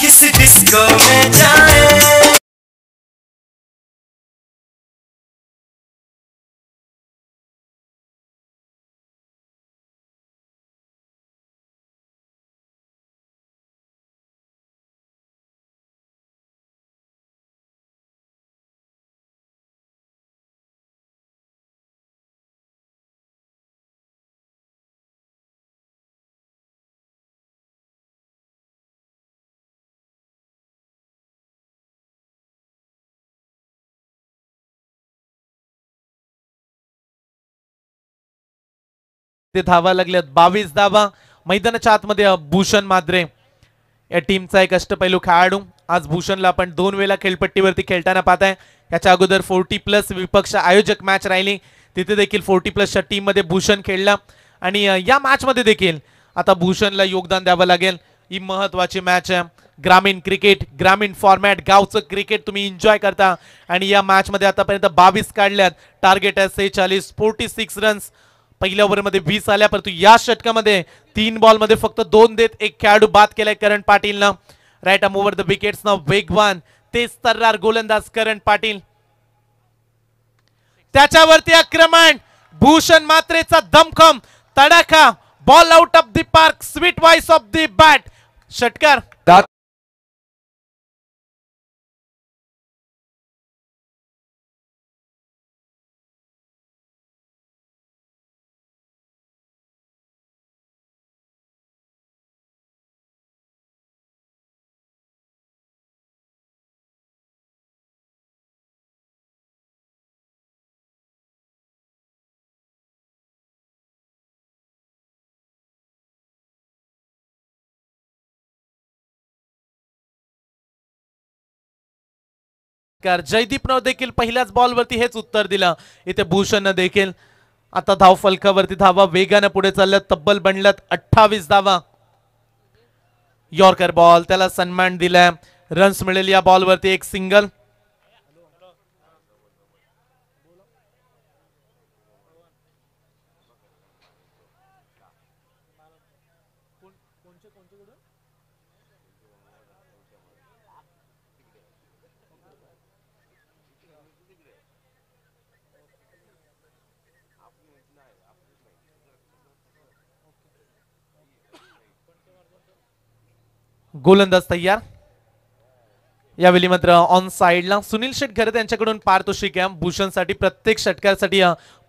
किसी डिस्को में जाए ते धावा लागल्यात 22 धावा. मैदानाच्या आतमध्ये भूषण माद्रे या टीमचा एक अष्टपैलू खेळाडू. आज भूषणला आपण 2 वेळा खेळपट्टीवरती खेळताना पाहताय. याच्या अगोदर 40+ विपक्ष आयोजक मॅच राहिली, तिथे देखील 40+च्या टीम मध्ये भूषण खेळला आणि या मॅच मध्ये देखील आता भूषणला योगदान द्यावं लागेल. ही महत्वाची मॅच आहे. ग्रामीण क्रिकेट, ग्रामीण फॉर्मॅट, गावचं क्रिकेट तुम्ही एन्जॉय करता आणि या मॅच मध्ये आतापर्यंत 22 काढल्यात. टार्गेट आहे 46, 46 रन्स. पहिल्या ओव्हरमध्ये 20 आल्या, परंतु या षटकामध्ये 3 बॉल मध्ये फक्त 2 देत एक खेळाडू बाद केलाय करण पाटीलनं. Right arm over the wickets ना वेगवान तेज तर्रार गोलंदाज करण पाटील. त्याच्यावरती आक्रमण, भूषण मात्रेचा दमखम तडाखा, ball out of the park, sweet voice of the bat. षटकार जयदीपनं देखील पहिल्याच बॉलवरती हेच उत्तर दिलं. इथे भूषणनं देखील. आता धाव फलकावरती धावा वेगाने पुढे चालल्यात. तब्बल बनल्यात 28 धावा. यॉर्कर बॉल, त्याला सन्मान दिलाय. रन्स मिळेल या बॉलवरती, एक सिंगल. गोलंदाज तयार. यावेळी मात्र ऑन साइडला सुनील शेट घरत यांच्याकडून पारितोषिक आहे भूषणसाठी प्रत्येक षटकासाठी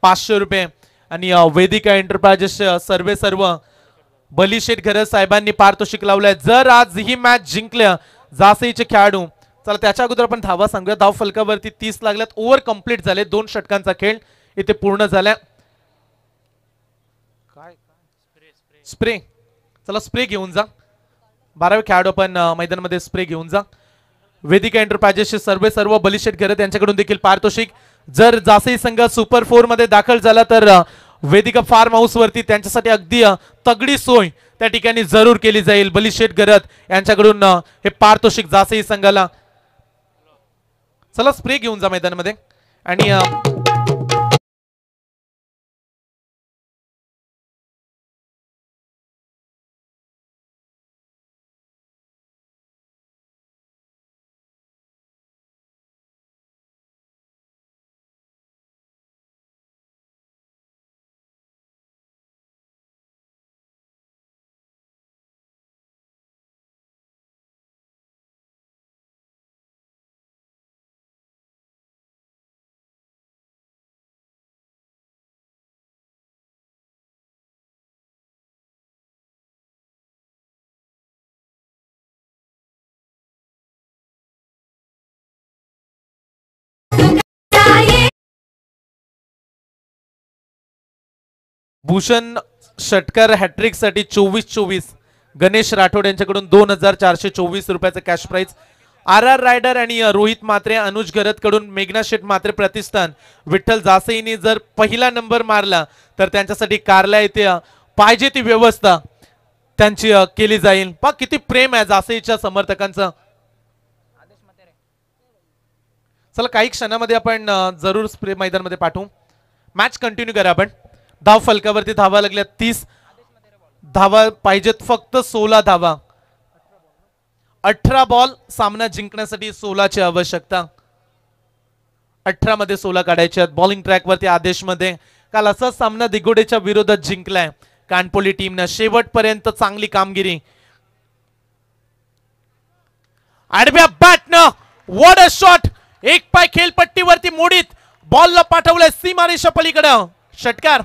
500 रुपये आणि वेदिका एंटरप्राइजेस सर्व बली शेट घरत साहेबांनी पारितोषिक लावलंय जर आज ही मॅच जिंकल्या जासईचे खेळाडू. चला त्याच्या अगोदर आपण धावा सांगूया. धाव फलकावरती 30 लागल्यात. ओव्हर कंप्लीट झाले. 2 षटकांचा खेळ इथे पूर्ण झालाय. स्प्रे चला स्प्रे घेऊन जा. 12वे खेळाडू आपण मैदानामध्ये स्प्रे घेऊन जा. वेदिका एंटरप्राइजेसचे सर्व बलिशेट घरत यांच्याकडून देखील पारितोषिक. जर जासई संघ सुपर 4 मध्ये दाखल झाला तर वेदिका फार्म हाऊस वरती त्यांच्यासाठी अगदी तगडी सोय त्या ठिकाणी जरूर केली जाईल. बलिशेट घरत यांच्याकडून हे पारितोषिक जासई संघाला. चला स्प्रे घेऊन जा मैदानामध्ये. आणि भूषण षटकार हॅट्रिक साठी 24-24 गणेश राठोड यांच्याकडून 2424 रुपयाचं कॅश प्राइज. RR रायडर आणि रोहित मात्रे अनुज घरत कडून मेघना शेठ मात्रे प्रतिष्ठान विठ्ठल जासईने जर पहिला नंबर मारला तर त्यांच्यासाठी कारला येथे पाहिजे ती व्यवस्था त्यांची केली जाईल. पहा किती प्रेम आहे जासईच्या समर्थकांचं. चला काही क्षणामध्ये आपण जरूर स्प्रे मैदानामध्ये पाठवू. मॅच कंटिन्यू करा आपण. धाव फलकावरती धावा लागल्या 30 धावा पाहिजेत फक्त 16 धावा. 18 बॉल सामना जिंकण्यासाठी 16 ची आवश्यकता. 18 मध्ये 16 काढायचे आहेत. बॉलिंग ट्रॅक वरती आदेश मध्ये काल असा सामना दिगोडेच्या विरोधात जिंकलाय कानपोली टीमने. शेवटपर्यंत चांगली कामगिरी. आडव्या बॅटनं व्हॉट अ शॉट. एक पाय खेळपट्टीवरती मोडीत बॉलला पाठवलंय सीमारेषा पलीकडे. षटकार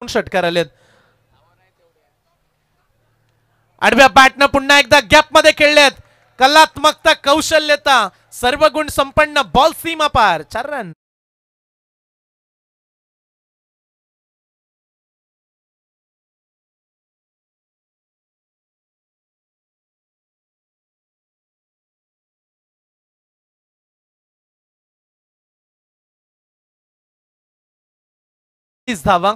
षटकार आलेत. आडव्या बॅटनं पुन्हा एकदा गॅप मध्ये खेळलेत. कलात्मकता कौशल्यता सर्व गुण संपन्न बॉल सीमा पार. 4 रन. धावा.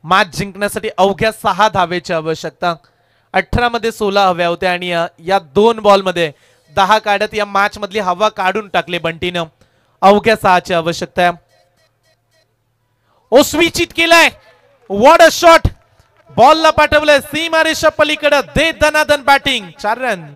मॅच जिंकण्यासाठी अवघ्या 6 धावेची आवश्यकता. 18 मध्ये 16 हव्या होत्या आणि या 2 बॉल मध्ये 10 काढत या मॅच मधली हवा काढून टाकले बंटीनं. अवघ्या 6 ची आवश्यकता आहे. ओस्विचित केलाय. What a shot. बॉलला पाठवलंय सीमारेषा पलीकडे. दे दनादन बॅटिंग. 4 रन.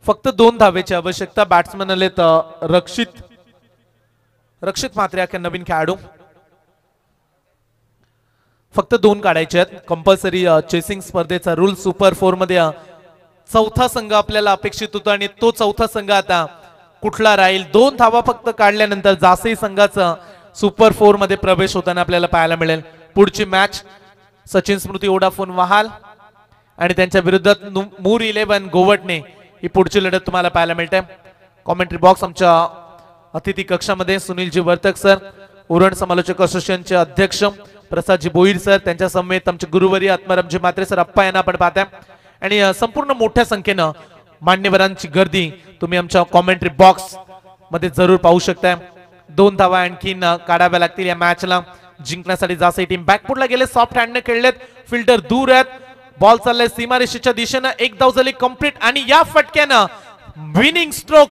फक्त 2 धावेची आवश्यकता. बॅट्समन आलेत रक्षित रक्षित म्हात्रे हा नवीन खेळाडू. फक्त 2 काढायचे आहेत. कंपल्सरी चेसिंग स्पर्धेचा रूल सुपर 4 मध्ये चौथा संघ आपल्याला अपेक्षित होता आणि तो चौथा संघ आता कुठला राहील. 2 धावा फक्त काढल्यानंतर जासई संघाचा सुपर 4 मध्ये प्रवेश होताना आपल्याला पाहायला मिळेल. पुढची मॅच सचिन स्मृती वोडाफोन वहाल आणि त्यांच्या विरुद्धात मूर 11 गोवटणे ही पुढची लढत तुम्हाला पाहायला मिळते. कॉमेंट्री बॉक्स आमच्या अतिथी कक्षामध्ये सुनीलजी वर्तक सर, उरण समालोचक असोसिएशनचे अध्यक्ष प्रसादजी बोईर सर, त्यांच्या समेत आमचे गुरुवर्य आत्मारामजी म्हात्रे सर, अप्पा यांना आपण पाहताय आणि संपूर्ण मोठ्या संख्येनं मान्यवरांची गर्दी तुम्ही आमच्या कॉमेंट्री बॉक्स मध्ये जरूर पाहू शकताय. 2 धावा आणखीन काढाव्या लागतील या मॅचला जिंकण्यासाठी. जासई टीम बॅकफुटला गेले, सॉफ्ट हँडने खेळलेत, फिल्डर दूर आहेत, बॉल चाललाय सीमारेषेच्या दिशेनं. 1 धाव झाली कंप्लीट आणि या फटक्यानं विनिंग स्ट्रोक